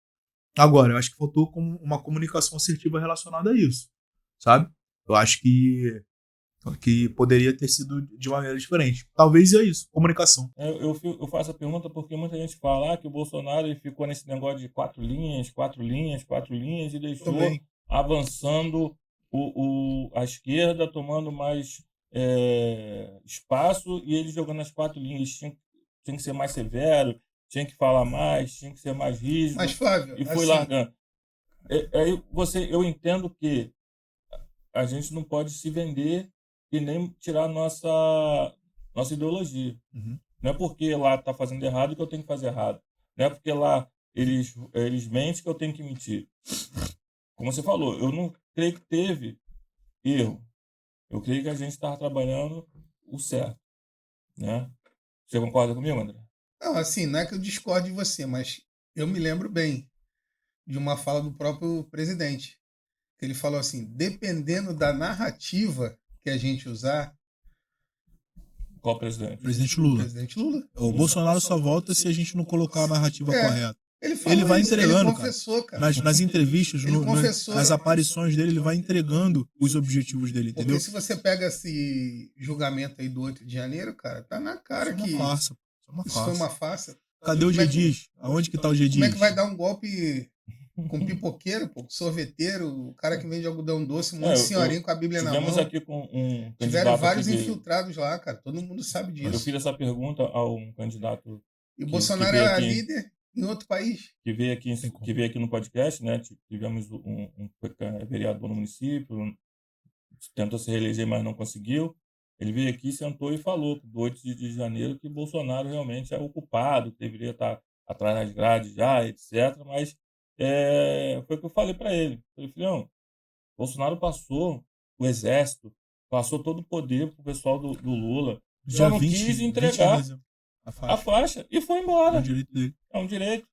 Agora, eu acho que faltou uma comunicação assertiva relacionada a isso, sabe? Eu acho que poderia ter sido de maneira diferente. Talvez é isso, comunicação. Eu faço a pergunta porque muita gente fala que o Bolsonaro ele ficou nesse negócio de 4 linhas e deixou Também. avançando a esquerda, tomando mais espaço, e ele jogando as 4 linhas. Tinha que ser mais severo, tinha que falar mais, tinha que ser mais rígido. Mas, Flávio, E foi assim, largando. Eu entendo que a gente não pode se vender e nem tirar nossa ideologia. Uhum. Não é porque lá está fazendo errado que eu tenho que fazer errado. Não é porque lá eles mentem que eu tenho que mentir. Como você falou, eu não creio que teve erro. Eu creio que a gente estava trabalhando o certo. Né? Você concorda comigo, André? não, assim, não é que eu discorde de você, mas eu me lembro bem de uma fala do próprio presidente. Que ele falou assim, dependendo da narrativa que a gente usar... Qual presidente? Presidente Lula. Presidente Lula. O Bolsonaro só volta se a gente não colocar a narrativa correta. Ele vai entregando, ele confessou, cara. Nas entrevistas, Ele confessou. nas aparições dele, ele vai entregando os objetivos dele, entendeu? Porque se você pega esse julgamento aí do 8 de janeiro, cara, tá na cara Isso é que uma farsa. isso foi uma farsa. Cadê o G-Diz? Aonde que tá o G-Diz? Como é que vai dar um golpe com pipoqueiro, pô, sorveteiro, o cara que vende algodão doce, um monte de senhorinho com a Bíblia na mão? Tivemos aqui com um candidato. Tiveram vários infiltrados lá, cara. Todo mundo sabe disso. Eu fiz essa pergunta a um candidato. E o Bolsonaro é líder em outro país. Que veio aqui no podcast, né? Tivemos um vereador no município, tentou se reeleger, mas não conseguiu. Ele veio aqui, sentou e falou do 8 de janeiro que Bolsonaro realmente é o culpado, que deveria estar atrás das grades já, etc. Mas foi o que eu falei para ele. Eu falei, filhão, Bolsonaro passou o exército, passou todo o poder pro pessoal do Lula. Já não quis entregar a faixa e foi embora. É um direito dele. É um direito.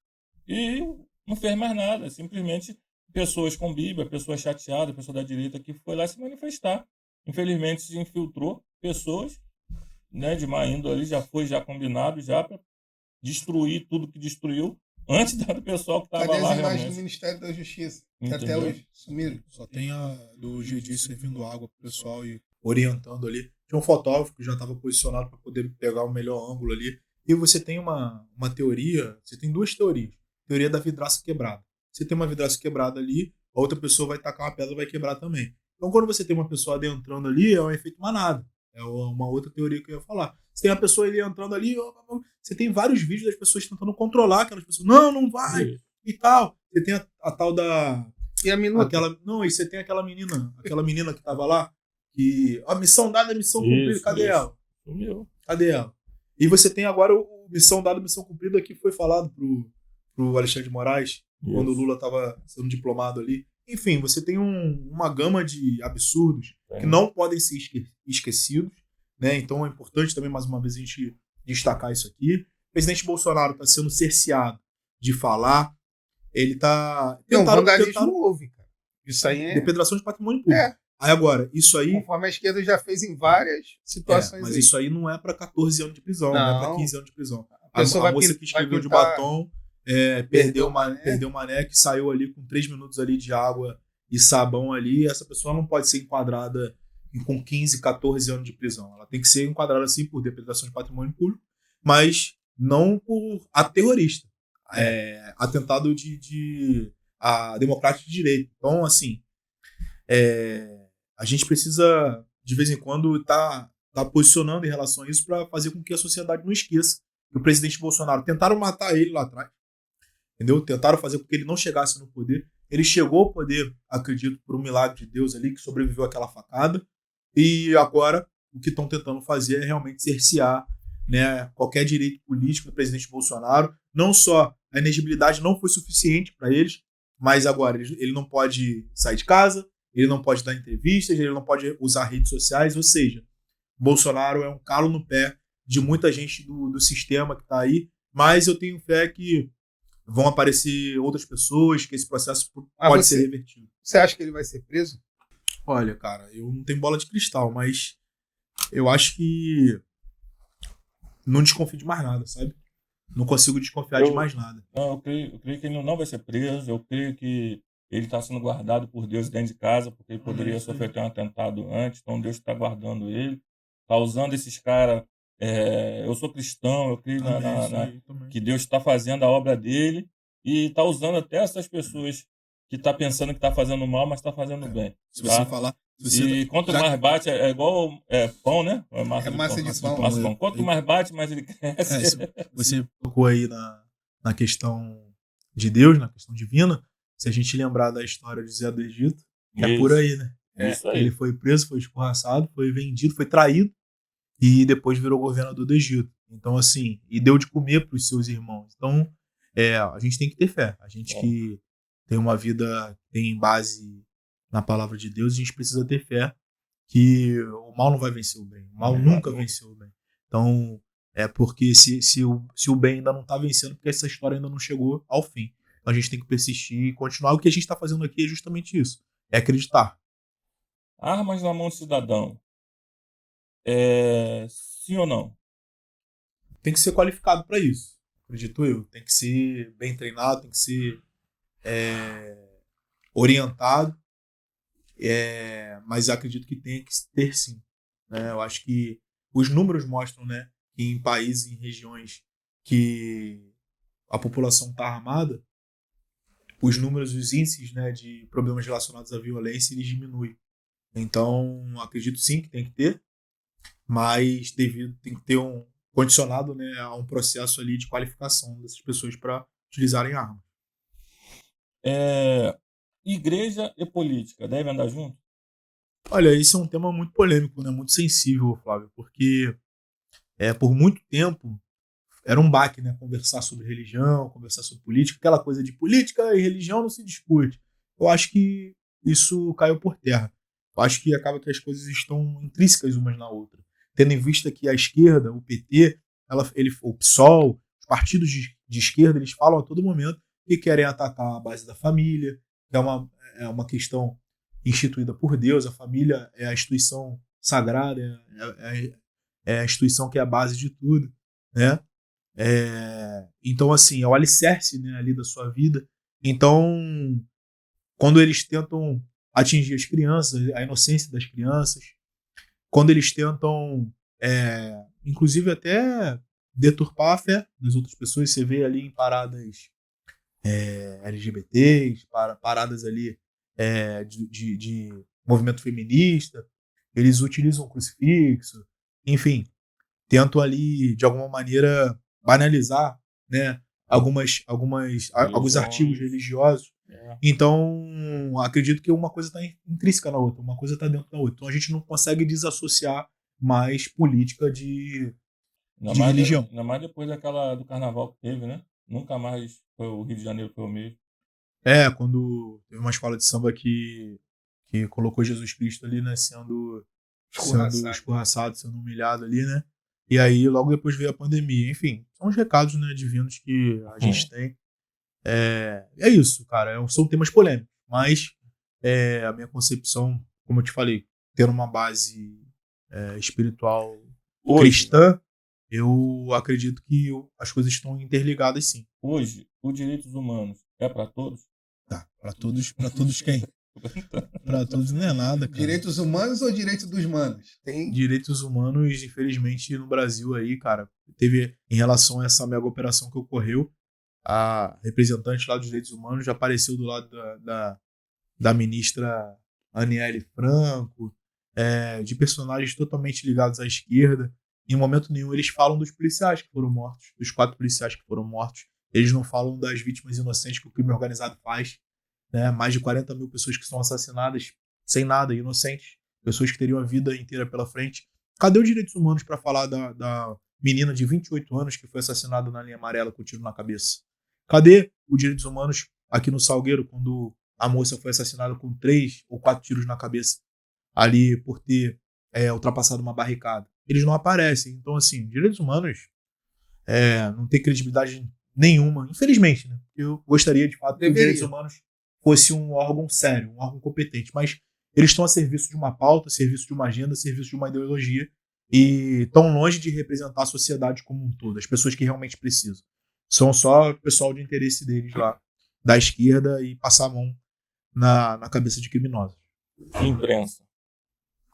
E não fez mais nada. Simplesmente pessoas com Bíblia, pessoas chateadas, pessoa da direita que foi lá se manifestar. Infelizmente se infiltrou pessoas, né, de má índole ali, já combinado já para destruir tudo que destruiu antes do pessoal que estava lá. Cadê as imagens realmente do Ministério da Justiça? Que Entendeu? até hoje sumiram. Só tem a do GD servindo água pro pessoal e orientando ali. Tinha um fotógrafo que já estava posicionado para poder pegar o melhor ângulo ali. E você tem uma teoria, você tem duas teorias. Teoria da vidraça quebrada. Você tem uma vidraça quebrada ali, a outra pessoa vai tacar uma pedra e vai quebrar também. Então, quando você tem uma pessoa adentrando ali, é um efeito manada. É uma outra teoria que eu ia falar. Você tem uma pessoa ali entrando ali, você tem vários vídeos das pessoas tentando controlar aquelas pessoas. Não vai! E tal. Você tem a tal da... E a minuta? Não, e você tem aquela menina que tava lá, que a missão dada, missão cumprida, cadê ela? Sumiu. Cadê ela? E você tem agora o missão dada, missão cumprida, que foi falado pro Alexandre de Moraes, quando o Lula estava sendo diplomado ali. Enfim, você tem uma gama de absurdos que não podem ser esquecidos, né? Então é importante também, mais uma vez, a gente destacar isso aqui. O presidente Bolsonaro está sendo cerceado de falar. Ele está... Não, vandalismo houve, cara. Isso aí é... Depredação de patrimônio público. Aí agora, isso aí... Conforme a esquerda já fez em várias situações. Mas isso aí não é para 14 anos de prisão, não é para 15 anos de prisão. A moça que escreveu de batom perdeu o mané, que saiu ali com 3 minutos ali de água e sabão ali. Essa pessoa não pode ser enquadrada com 15, 14 anos de prisão. Ela tem que ser enquadrada assim por depredação de patrimônio público, mas não por ato terrorista. Atentado a democrático de direito. Então, assim, a gente precisa, de vez em quando, tá posicionando em relação a isso para fazer com que a sociedade não esqueça que o presidente Bolsonaro tentaram matar ele lá atrás. entendeu? Tentaram fazer com que ele não chegasse no poder. Ele chegou ao poder, acredito, por um milagre de Deus ali, que sobreviveu àquela facada. E agora, o que estão tentando fazer é realmente cercear, né, qualquer direito político do presidente Bolsonaro. Não só a elegibilidade não foi suficiente para eles, mas agora ele não pode sair de casa, ele não pode dar entrevistas, ele não pode usar redes sociais, ou seja, Bolsonaro é um calo no pé de muita gente do sistema que está aí, mas eu tenho fé que vão aparecer outras pessoas, que esse processo pode ser revertido. Você acha que ele vai ser preso? Olha, cara, eu não tenho bola de cristal, mas eu acho que não desconfio de mais nada, sabe? Não consigo desconfiar de mais nada. Não, eu creio que ele não vai ser preso, eu creio que ele está sendo guardado por Deus dentro de casa, porque ele poderia sofrer até um atentado antes, então Deus está guardando ele, está usando esses caras. Eu sou cristão, eu creio que Deus está fazendo a obra dele e está usando até essas pessoas que está pensando que está fazendo mal, mas está fazendo bem. Se você falar... E quanto mais bate, é igual pão, né? Massa de pão. Massa de pão. Quanto mais bate, mais ele cresce. Você tocou aí na questão de Deus, na questão divina. Se a gente lembrar da história de Zé do Egito, é por aí, né? Isso aí. Ele foi preso, foi escorraçado, foi vendido, foi traído e depois virou governador do Egito. Então, assim, e deu de comer para os seus irmãos. Então, a gente tem que ter fé. A gente que tem uma vida que tem base na palavra de Deus, a gente precisa ter fé que o mal não vai vencer o bem. O mal nunca venceu o bem. Então, porque se o bem ainda não está vencendo, porque essa história ainda não chegou ao fim. Então, a gente tem que persistir e continuar. O que a gente está fazendo aqui é justamente isso. É acreditar. Armas na mão do cidadão. Sim ou não? Tem que ser qualificado para isso, acredito eu. Tem que ser bem treinado, tem que ser orientado. Mas acredito que tem que ter sim. Né? Eu acho que os números mostram, né, que em países, em regiões que a população está armada, os números, os índices, né, de problemas relacionados à violência, eles diminuem. Então, acredito sim que tem que ter, mas tem que ter um condicionado, né, a um processo ali de qualificação dessas pessoas para utilizarem armas. Igreja e política devem andar juntos? Olha, esse é um tema muito polêmico, né? Muito sensível, Flávio, porque por muito tempo era um baque, né? Conversar sobre religião, conversar sobre política, aquela coisa de política e religião não se discute. Eu acho que isso caiu por terra. Eu acho que acaba que as coisas estão intrínsecas umas na outra. Tendo em vista que a esquerda, o PT, o PSOL, os partidos de esquerda, eles falam a todo momento que querem atacar a base da família, que é uma questão instituída por Deus. A família é a instituição sagrada, é a instituição que é a base de tudo, né? Então, assim, é o alicerce, né, ali da sua vida. Então, quando eles tentam atingir as crianças, a inocência das crianças, quando eles tentam, inclusive até deturpar a fé das outras pessoas, você vê ali em paradas LGBTs, paradas ali de movimento feminista, eles utilizam o crucifixo, enfim, tentam ali, de alguma maneira, banalizar, né, alguns artigos religiosos. Então, acredito que uma coisa está intrínseca na outra, uma coisa está dentro da outra. Então, a gente não consegue desassociar mais política de religião. Ainda mais depois do carnaval que teve, né? Nunca mais o Rio de Janeiro foi o mesmo. Quando teve uma escola de samba que colocou Jesus Cristo ali, né, sendo escorraçado, sendo humilhado ali, né? E aí, logo depois veio a pandemia. Enfim, são os recados, né, divinos que a gente tem. É isso, cara. São temas polêmicos, mas a minha concepção, como eu te falei, tendo uma base espiritual cristã, eu acredito que as coisas estão interligadas, sim. Hoje, os direitos humanos é para todos? Tá, para todos quem? Para todos não é nada, cara. Direitos humanos ou direito dos manos? Tem direitos humanos, infelizmente, no Brasil aí, cara. Teve, em relação a essa mega operação que ocorreu, a representante lá dos direitos humanos já apareceu do lado da ministra Aniele Franco, de personagens totalmente ligados à esquerda. Em momento nenhum eles falam dos policiais que foram mortos, dos 4 policiais que foram mortos eles não falam das vítimas inocentes que o crime organizado faz, né? Mais de 40 mil pessoas que são assassinadas sem nada, inocentes, pessoas que teriam a vida inteira pela frente. Cadê os direitos humanos para falar da menina de 28 anos que foi assassinada na linha amarela com tiro na cabeça? Cadê os direitos humanos aqui no Salgueiro, quando a moça foi assassinada com 3 ou 4 tiros na cabeça, ali por ter ultrapassado uma barricada? Eles não aparecem. Então, assim, direitos humanos não tem credibilidade nenhuma, infelizmente, né? Eu gostaria, de fato, que os direitos humanos fosse um órgão sério, um órgão competente, mas eles estão a serviço de uma pauta, a serviço de uma agenda, a serviço de uma ideologia e estão longe de representar a sociedade como um todo, as pessoas que realmente precisam. São só o pessoal de interesse deles lá, da esquerda, e passar a mão na cabeça de criminosos. Imprensa.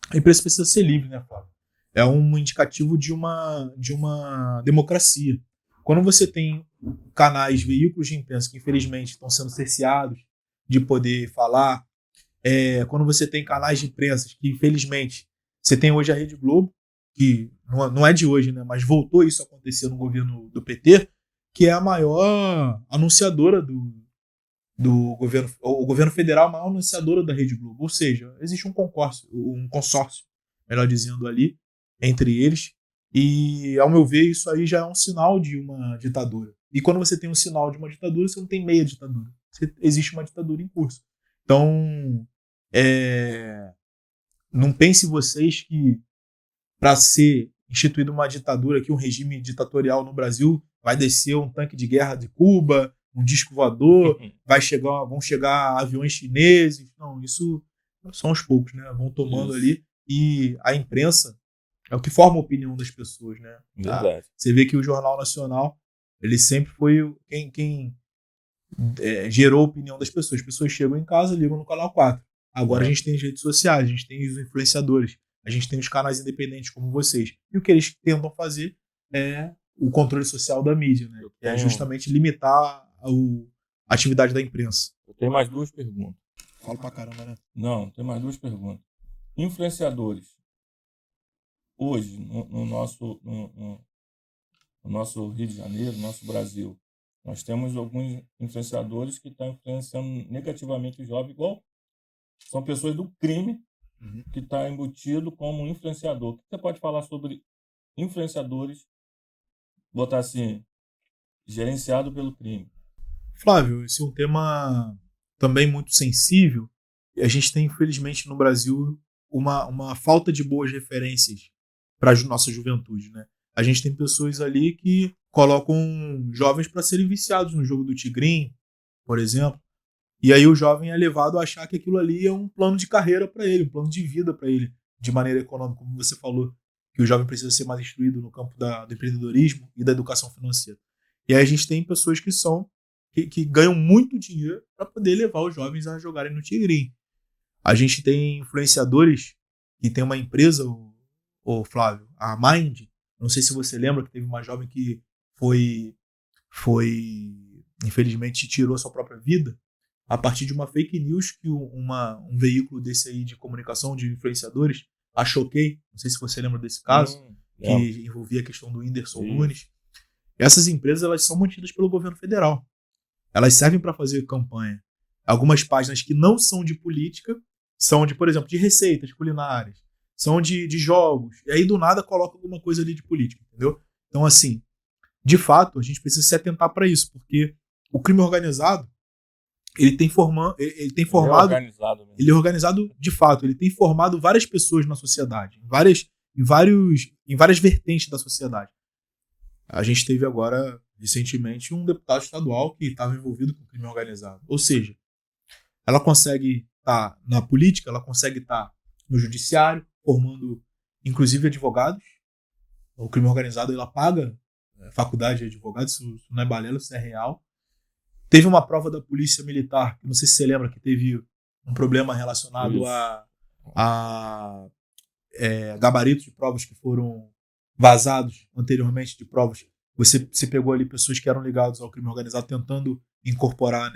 A imprensa precisa ser livre, né, Flávio? É um indicativo de uma democracia. Quando você tem canais, veículos de imprensa que infelizmente estão sendo cerceados de poder falar, quando você tem canais de imprensa que infelizmente você tem hoje a Rede Globo, que não é de hoje, né, mas voltou isso a acontecer no governo do PT, que é a maior anunciadora do governo, o governo federal, a maior anunciadora da Rede Globo. Ou seja, existe um consórcio, melhor dizendo, ali, entre eles. E, ao meu ver, isso aí já é um sinal de uma ditadura. E quando você tem um sinal de uma ditadura, você não tem meia ditadura. Existe uma ditadura em curso. Então, não pense vocês que para ser instituída uma ditadura, aqui, um regime ditatorial no Brasil, vai descer um tanque de guerra de Cuba, um disco voador, vão chegar aviões chineses. Não, isso são os poucos, né? Vão tomando ali. E a imprensa é o que forma a opinião das pessoas, né? Verdade. Você vê que o Jornal Nacional, ele sempre foi quem gerou a opinião das pessoas. As pessoas chegam em casa, ligam no Canal 4. Agora a gente tem as redes sociais, a gente tem os influenciadores, a gente tem os canais independentes como vocês. E o que eles tentam fazer é o controle social da mídia, né? É justamente limitar a atividade da imprensa. Eu tenho mais 2 perguntas. Falo pra caramba, né? Não, tem mais 2 perguntas. Influenciadores. Hoje, no nosso Rio de Janeiro, no nosso Brasil, nós temos alguns influenciadores que estão influenciando negativamente os jovens, igual são pessoas do crime que está embutido como influenciador. O que você pode falar sobre influenciadores, botar assim, gerenciado pelo crime? Flávio, esse é um tema também muito sensível. E a gente tem, infelizmente, no Brasil, uma falta de boas referências para a nossa juventude, né? A gente tem pessoas ali que colocam jovens para serem viciados no jogo do Tigrinho, por exemplo. E aí o jovem é levado a achar que aquilo ali é um plano de carreira para ele, um plano de vida para ele, de maneira econômica, como você falou, que o jovem precisa ser mais instruído no campo do empreendedorismo e da educação financeira. E aí a gente tem pessoas que ganham muito dinheiro para poder levar os jovens a jogarem no Tigrinho. A gente tem influenciadores que tem uma empresa, o Flávio, a Mind. Não sei se você lembra que teve uma jovem que foi infelizmente tirou sua própria vida a partir de uma fake news que um veículo desse aí de comunicação, de influenciadores, a Choquei, não sei se você lembra desse caso, que envolvia a questão do Whindersson Nunes. Essas empresas, elas são mantidas pelo governo federal. Elas servem para fazer campanha. Algumas páginas que não são de política, são de, por exemplo, de receitas culinárias, são de jogos, e aí do nada coloca alguma coisa ali de política, entendeu? Então, assim, de fato, a gente precisa se atentar para isso, porque o crime organizado, ele tem formado, ele é organizado de fato, ele tem formado várias pessoas na sociedade, em várias vertentes da sociedade. A gente teve agora, recentemente, um deputado estadual que estava envolvido com crime organizado. Ou seja, ela consegue estar na política, ela consegue estar no judiciário, formando, inclusive, advogados. O crime organizado, ela paga faculdade de advogados, isso não é balela, isso é real. Teve uma prova da polícia militar, que não sei se você lembra, que teve um problema relacionado a gabaritos de provas que foram vazados anteriormente de provas. Você pegou ali pessoas que eram ligadas ao crime organizado tentando incorporar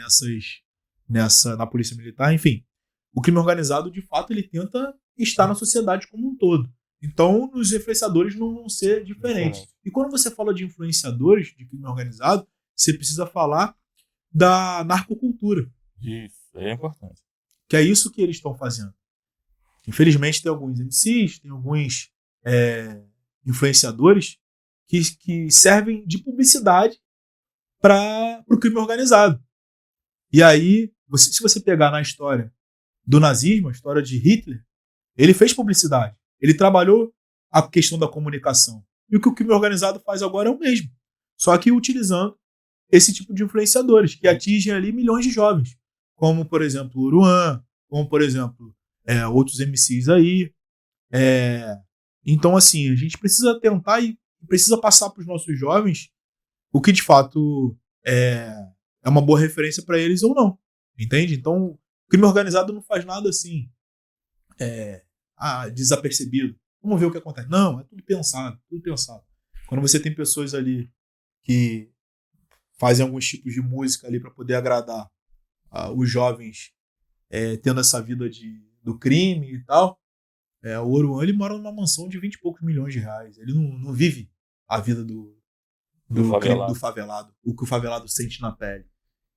na polícia militar. Enfim, o crime organizado, de fato, ele tenta estar na sociedade como um todo. Então, os influenciadores não vão ser diferentes. E quando você fala de influenciadores de crime organizado, você precisa falar da narcocultura. Isso, é importante. Que é isso que eles estão fazendo. Infelizmente, tem alguns MCs, tem alguns influenciadores que servem de publicidade para o crime organizado. E aí, se você pegar na história do nazismo, a história de Hitler, ele fez publicidade. Ele trabalhou a questão da comunicação. E o que o crime organizado faz agora é o mesmo. Só que utilizando esse tipo de influenciadores, que atingem ali milhões de jovens. Como, por exemplo, o Uruan, como, por exemplo, outros MCs aí. Então, assim, a gente precisa tentar e precisa passar para os nossos jovens o que, de fato, é uma boa referência para eles ou não. Entende? Então, o crime organizado não faz nada assim desapercebido. Vamos ver o que acontece. Não, é tudo pensado, tudo pensado. Quando você tem pessoas ali que fazem alguns tipos de música ali para poder agradar os jovens tendo essa vida do crime e tal, o Oruan, ele mora numa mansão de 20 e poucos milhões de reais. Ele não vive a vida do favelado, o que o favelado sente na pele.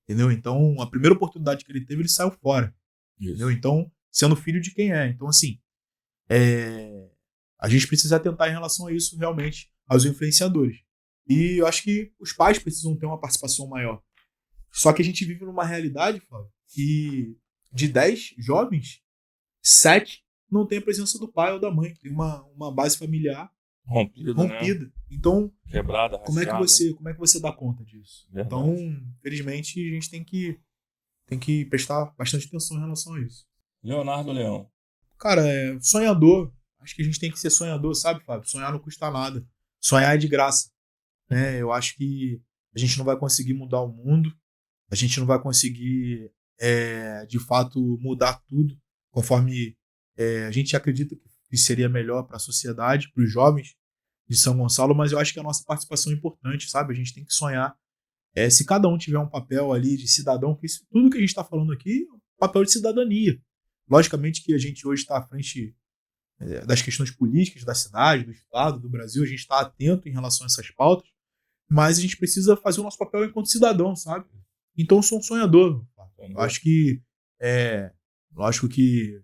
Entendeu? Então, a primeira oportunidade que ele teve, ele saiu fora. Entendeu? Então, sendo filho de quem é. Então, assim, a gente precisa atentar em relação a isso realmente aos influenciadores. E eu acho que os pais precisam ter uma participação maior. Só que a gente vive numa realidade, Flávio, que de 10 jovens, 7 não tem a presença do pai ou da mãe. Tem uma base familiar rompida. Né? Então, quebrada, como é que você dá conta disso? Verdade. Então, felizmente, a gente tem que prestar bastante atenção em relação a isso. Leonardo Leão. Cara, sonhador. Acho que a gente tem que ser sonhador, sabe, Fábio? Sonhar não custa nada. Sonhar é de graça. Né? Eu acho que a gente não vai conseguir mudar o mundo. A gente não vai conseguir, de fato, mudar tudo conforme a gente acredita que seria melhor para a sociedade, para os jovens de São Gonçalo, mas eu acho que a nossa participação é importante, sabe? A gente tem que sonhar. Se cada um tiver um papel ali de cidadão, porque tudo que a gente está falando aqui é um papel de cidadania. Logicamente que a gente hoje está à frente das questões políticas da cidade, do estado, do Brasil, a gente está atento em relação a essas pautas, mas a gente precisa fazer o nosso papel enquanto cidadão, sabe? Então eu sou um sonhador. Eu acho que lógico que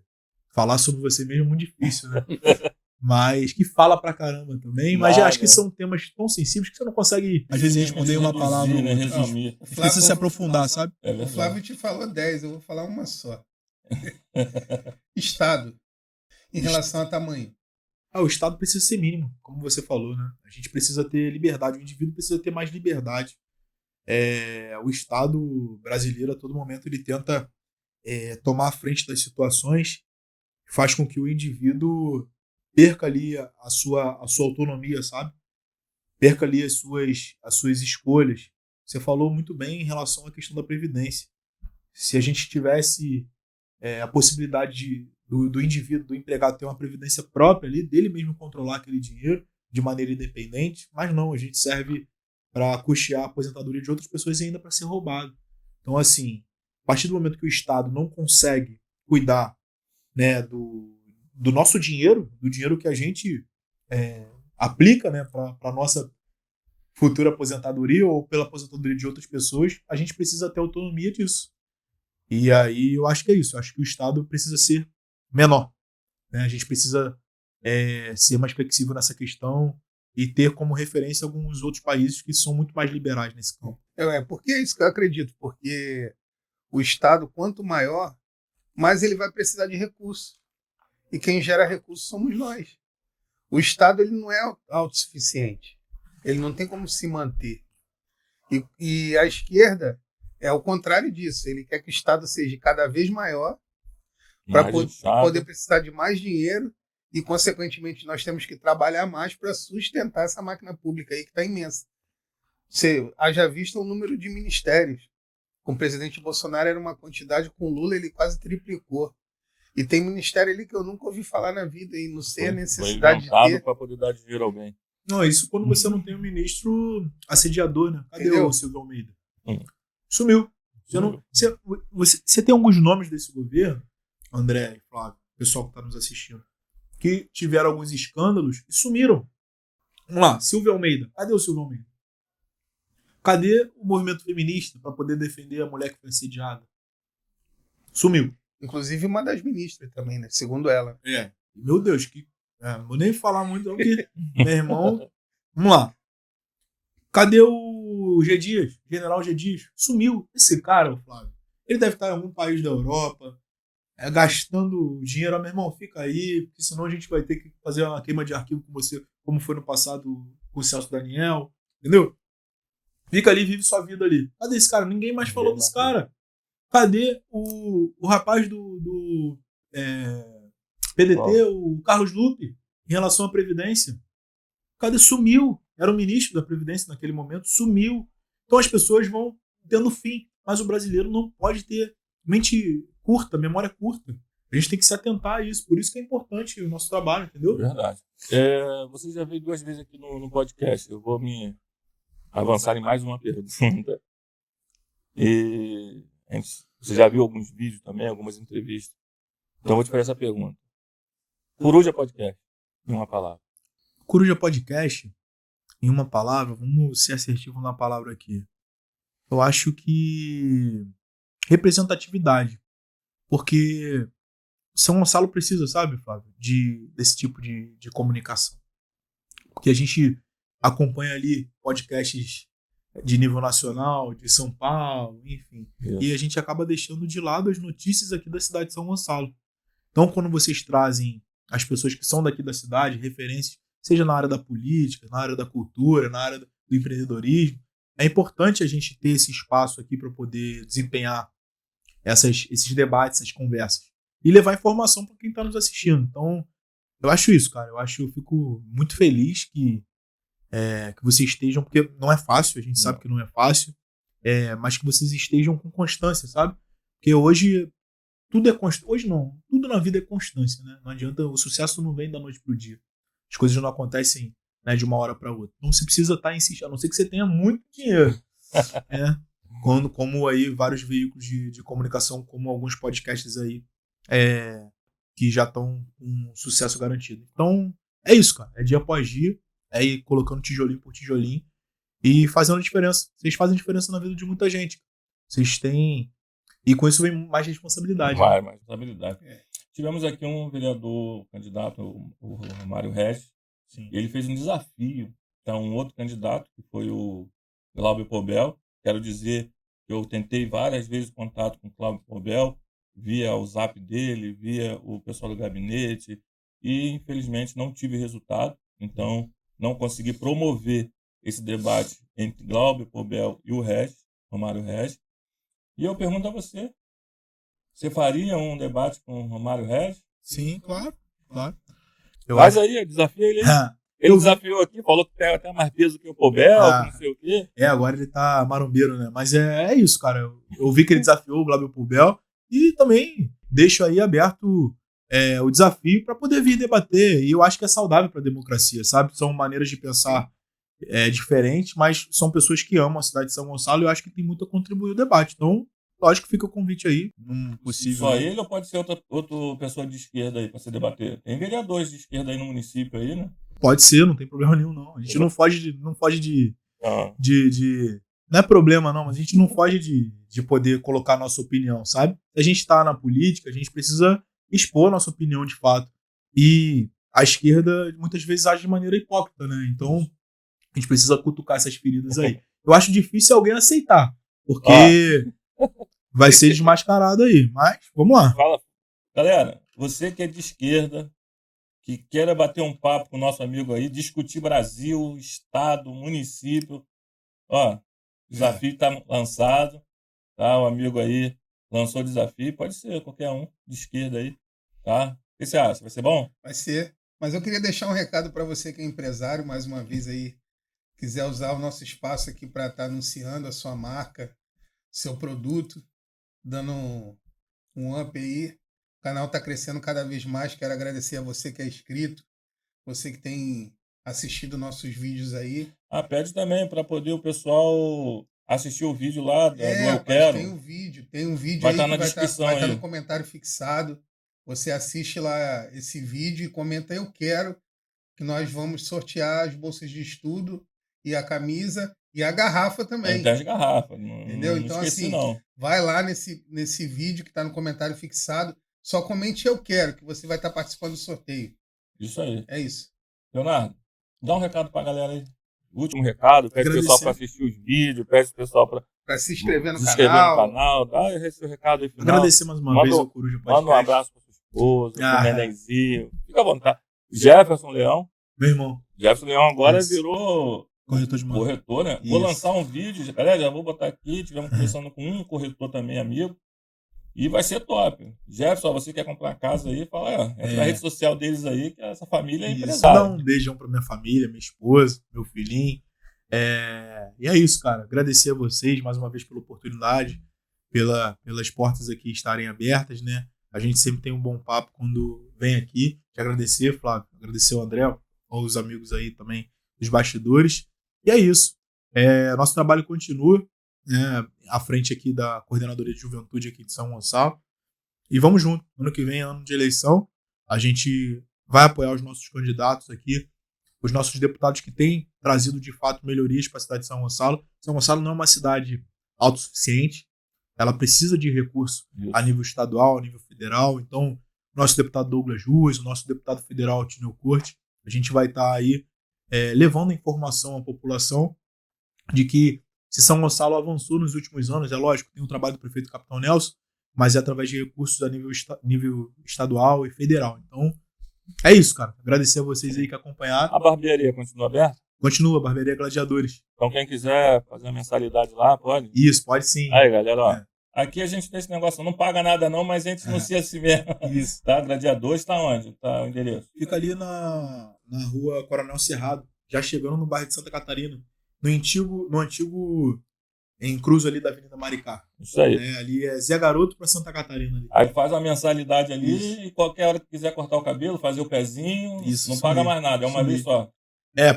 falar sobre você mesmo é muito difícil, né? Mas que fala pra caramba também. Mas acho que são temas tão sensíveis que você não consegue, às vezes, responder uma palavra. Né? Resumir. Precisa se aprofundar, sabe? O Flávio te falou 10, eu vou falar uma só. Estado, em relação a tamanho. O Estado precisa ser mínimo, como você falou, né? A gente precisa ter liberdade, o indivíduo precisa ter mais liberdade. O Estado brasileiro, a todo momento, ele tenta tomar a frente das situações, faz com que o indivíduo perca ali a sua autonomia, sabe? Perca ali as suas escolhas. Você falou muito bem em relação à questão da previdência. Se a gente tivesse a possibilidade do indivíduo, do empregado, ter uma previdência própria ali, dele mesmo controlar aquele dinheiro de maneira independente, mas não, a gente serve para custear a aposentadoria de outras pessoas e ainda para ser roubado. Então, assim, a partir do momento que o Estado não consegue cuidar, né, do nosso dinheiro, do dinheiro que a gente aplica, né, para a nossa futura aposentadoria ou pela aposentadoria de outras pessoas, a gente precisa ter autonomia disso. E aí eu acho que é isso. Eu acho que o Estado precisa ser menor. Né? A gente precisa ser mais flexível nessa questão e ter como referência alguns outros países que são muito mais liberais nesse campo. Porque é isso que eu acredito. Porque o Estado, quanto maior, mais ele vai precisar de recursos. E quem gera recursos somos nós. O Estado ele não é autossuficiente. Ele não tem como se manter. E a esquerda é o contrário disso. Ele quer que o Estado seja cada vez maior para poder precisar de mais dinheiro e, consequentemente, nós temos que trabalhar mais para sustentar essa máquina pública aí que está imensa. Você haja visto o número de ministérios. Com o presidente Bolsonaro era uma quantidade, com o Lula ele quase triplicou. E tem ministério ali que eu nunca ouvi falar na vida e não sei a necessidade de ter. Para poder dar dinheiro a alguém. Não, isso quando você não tem um ministro assediador, né? Cadê o Silvio Almeida? Sumiu. Você tem alguns nomes desse governo, André e Flávio, pessoal que está nos assistindo, que tiveram alguns escândalos e sumiram. Vamos lá, Silvio Almeida. Cadê o Silvio Almeida? Cadê o movimento feminista para poder defender a mulher que foi assediada? Sumiu. Inclusive uma das ministras também, né? Segundo ela. Meu Deus, não vou nem falar muito, não, porque meu irmão. Vamos lá. Cadê o G. Dias? General G. Dias? Sumiu. Esse cara, Flávio, ele deve estar em algum país da Europa, gastando dinheiro. Meu irmão, fica aí, porque senão a gente vai ter que fazer uma queima de arquivo com você, como foi no passado com o Celso Daniel. Entendeu? Fica ali, vive sua vida ali. Cadê esse cara? Ninguém mais falou desse cara. Cadê o rapaz do PDT, o Carlos Lupe, em relação à Previdência? Cadê? Sumiu. Era o ministro da Previdência naquele momento, sumiu. Então as pessoas vão tendo fim. Mas o brasileiro não pode ter mente curta, memória curta. A gente tem que se atentar a isso. Por isso que é importante o nosso trabalho, entendeu? Verdade. Você já veio 2 vezes aqui no podcast. Eu vou me avançar em mais uma pergunta. E você já viu alguns vídeos também, algumas entrevistas. Então eu vou te fazer essa pergunta. Coruja Podcast, em uma palavra. Coruja Podcast, em uma palavra, vamos ser assertivos na palavra aqui. Eu acho que representatividade. Porque São Gonçalo precisa, sabe, Flávio, desse tipo de comunicação. Porque a gente acompanha ali podcasts de nível nacional, de São Paulo, enfim. E a gente acaba deixando de lado as notícias aqui da cidade de São Gonçalo. Então, quando vocês trazem as pessoas que são daqui da cidade, referências, seja na área da política, na área da cultura, na área do empreendedorismo, é importante a gente ter esse espaço aqui para poder desempenhar esses debates, essas conversas. E levar informação para quem está nos assistindo. Então, eu acho isso, cara. Eu fico muito feliz que vocês estejam, porque não é fácil, a gente sabe que não é fácil, mas que vocês estejam com constância, sabe? Porque hoje tudo é constância. Hoje não, tudo na vida é constância, né? Não adianta, o sucesso não vem da noite pro dia. As coisas não acontecem, né, de uma hora para outra. Então você precisa estar insistindo, a não ser que você tenha muito dinheiro. Como aí vários veículos de comunicação, como alguns podcasts aí, que já estão com sucesso garantido. Então, é isso, cara. É dia após dia, é ir colocando tijolinho por tijolinho e fazendo diferença. Vocês fazem diferença na vida de muita gente. Vocês têm... E com isso vem mais responsabilidade. Mais responsabilidade. Tivemos aqui um vereador candidato, o Romário Regis. Sim. Ele fez um desafio para um outro candidato, que foi o Cláudio Pobel. Quero dizer que eu tentei várias vezes contato com o Cláudio Pobel, via o zap dele, via o pessoal do gabinete, e infelizmente não tive resultado. Então, não consegui promover esse debate entre Cláudio Pobel e o Regis, Romário Regis. E eu pergunto a você faria um debate com o Romário Regis? Sim, claro. Mas aí, desafia ele aí. Ele desafiou aqui, falou que tem até mais peso que o Pobel, que não sei o quê. Agora ele tá marombeiro, né? Mas é isso, cara. Eu vi que ele desafiou o Cláudio Pobel e também deixo aí aberto o desafio para poder vir debater. E eu acho que é saudável para a democracia, sabe? São maneiras de pensar diferentes, mas são pessoas que amam a cidade de São Gonçalo e eu acho que tem muito a contribuir o debate. Então, lógico que fica o convite aí. Possível. Só ele ou pode ser outra pessoa de esquerda aí para se debater? Tem vereadores de esquerda aí no município aí, né? Pode ser, não tem problema nenhum, não. A gente não foge de não é problema, não, mas a gente não foge de poder colocar a nossa opinião, sabe? Se a gente está na política, a gente precisa expor a nossa opinião de fato. E a esquerda muitas vezes age de maneira hipócrita, né? Então, a gente precisa cutucar essas feridas aí. Eu acho difícil alguém aceitar, porque vai ser desmascarado aí. Mas, vamos lá. Fala. Galera, você que é de esquerda, que queira bater um papo com o nosso amigo aí, discutir Brasil, Estado, município, o desafio está lançado, tá? O amigo aí lançou o desafio, pode ser qualquer um de esquerda aí, tá? O que você acha? Vai ser bom? Vai ser. Mas eu queria deixar um recado para você que é empresário, mais uma vez aí, quiser usar o nosso espaço aqui para estar anunciando a sua marca, seu produto, dando um up aí. O canal está crescendo cada vez mais. Quero agradecer a você que é inscrito, você que tem assistido nossos vídeos aí. Pede também para poder o pessoal assistir o vídeo lá do Eu Quero. Tem um vídeo vai aí estar na que descrição vai aí. estar no comentário fixado. Você assiste lá esse vídeo e comenta Eu Quero, que nós vamos sortear as bolsas de estudo e a camisa. E a garrafa também. Tem as garrafas. Não, Entendeu? não Então, esqueci, assim, não. vai lá nesse vídeo que está no comentário fixado. Só comente eu quero, que você vai estar participando do sorteio. Isso aí. É isso. Leonardo, dá um recado pra galera aí. Último recado, pede o pessoal para assistir os vídeos, pede o pessoal para se inscrever no canal. Dá esse recado aí final. Agradecer mais uma vez ao Coruja Podcast. Manda um abraço para sua esposa, pro Nenenzinho. Fica à vontade. Jefferson Leão. Meu irmão. Jefferson Leão agora virou corretor, né? Isso. Vou lançar um vídeo, galera, já vou botar aqui. Tivemos conversando com um corretor também, amigo. E vai ser top. Jefferson, você quer comprar uma casa aí, fala, entra na rede social deles aí, que essa família é empresária. Dá um beijão pra minha família, minha esposa, meu filhinho. E é isso, cara. Agradecer a vocês mais uma vez pela oportunidade, pelas portas aqui estarem abertas, né? A gente sempre tem um bom papo quando vem aqui. Te agradecer, Flávio. Agradecer ao André, aos amigos aí também dos bastidores. E é isso. Nosso trabalho continua, né, à frente aqui da Coordenadoria de Juventude aqui de São Gonçalo. E vamos junto. Ano que vem é ano de eleição. A gente vai apoiar os nossos candidatos aqui, os nossos deputados que têm trazido, de fato, melhorias para a cidade de São Gonçalo. São Gonçalo não é uma cidade autossuficiente. Ela precisa de recurso a nível estadual, a nível federal. Então, nosso deputado Douglas Ruas, o nosso deputado federal Tineu Corte, a gente vai estar aí levando informação à população de que se São Gonçalo avançou nos últimos anos, é lógico, tem o trabalho do prefeito Capitão Nelson, mas é através de recursos a nível estadual e federal. Então, é isso, cara. Agradecer a vocês aí que acompanharam. A barbearia continua aberta? Continua, Barbearia Gladiadores. Então, quem quiser fazer uma mensalidade lá, pode? Isso, pode sim. Aí, galera, ó. Aqui a gente tem esse negócio, não paga nada não, mas a gente anuncia assim mesmo. Isso. Tá? Gladiadores tá onde? Tá o endereço? Fica ali na rua Coronel Cerrado, já chegando no bairro de Santa Catarina. No antigo encruzo ali da Avenida Maricá. Isso aí. Ali é Zé Garoto para Santa Catarina. Ali. Aí faz uma mensalidade ali e qualquer hora que quiser cortar o cabelo, fazer o pezinho, não paga mais nada, é uma vez só.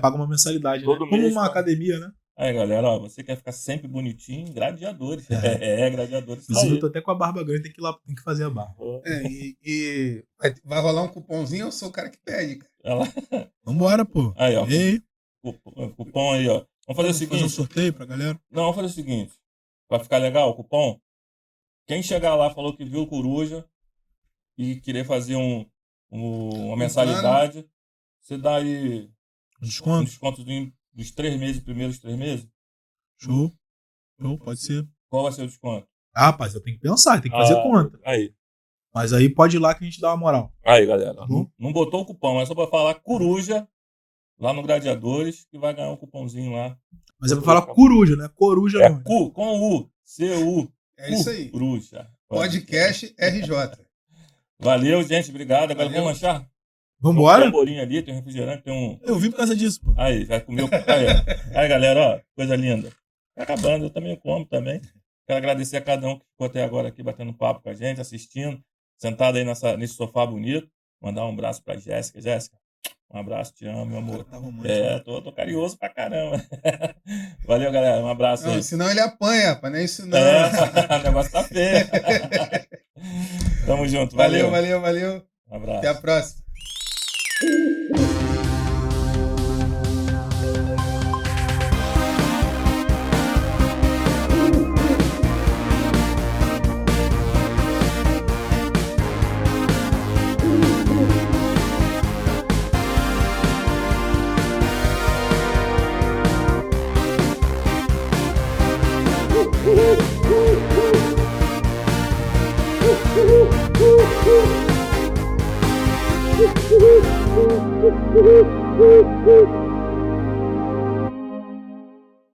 Paga uma mensalidade. Todo né? mês, como uma academia, né? Aí, galera, ó, você quer ficar sempre bonitinho, Gladiadores. Gladiadores. Inclusive, eu tô até com a barba grande, tem que ir lá, tem que fazer a barba. E vai rolar um cupomzinho, eu sou o cara que pede, cara. Vambora, pô. Aí, ó. Ei. Cupom aí, ó. Vamos fazer o seguinte. Fazer um sorteio pra galera? Não, vamos fazer o seguinte. Pra ficar legal, o cupom. Quem chegar lá falou que viu o Coruja e querer fazer uma mensalidade, você dá aí um desconto dos 3 meses, primeiros 3 meses. Show, pode ser. Qual vai ser o desconto? Rapaz, eu tenho que pensar, tem que fazer conta. Aí. Mas aí pode ir lá que a gente dá uma moral. Aí, galera. Não botou o cupom, é só pra falar Coruja lá no Gladiadores, que vai ganhar um cupomzinho lá. Mas é pra falar Coruja, né? Coruja não. Com U. C-U. É isso aí. Coruja. Podcast RJ. Valeu, gente. Obrigado. Agora vamos lanchar? Vambora? Tem um bolinho ali, tem um refrigerante, tem um... Eu vim por causa disso, pô. Aí, já comeu. Aí, galera, ó, coisa linda. Tá acabando, eu também como também. Quero agradecer a cada um que ficou até agora aqui batendo papo com a gente, assistindo, sentado aí nesse sofá bonito. Mandar um abraço pra Jéssica. Jéssica, um abraço, te amo, meu amor. Tá romântico, tô carinhoso pra caramba. Valeu, galera, um abraço aí. Senão ele apanha, rapaz, não é isso não. O negócio tá feio. Tamo junto, valeu. Valeu. Um abraço. Até a próxima.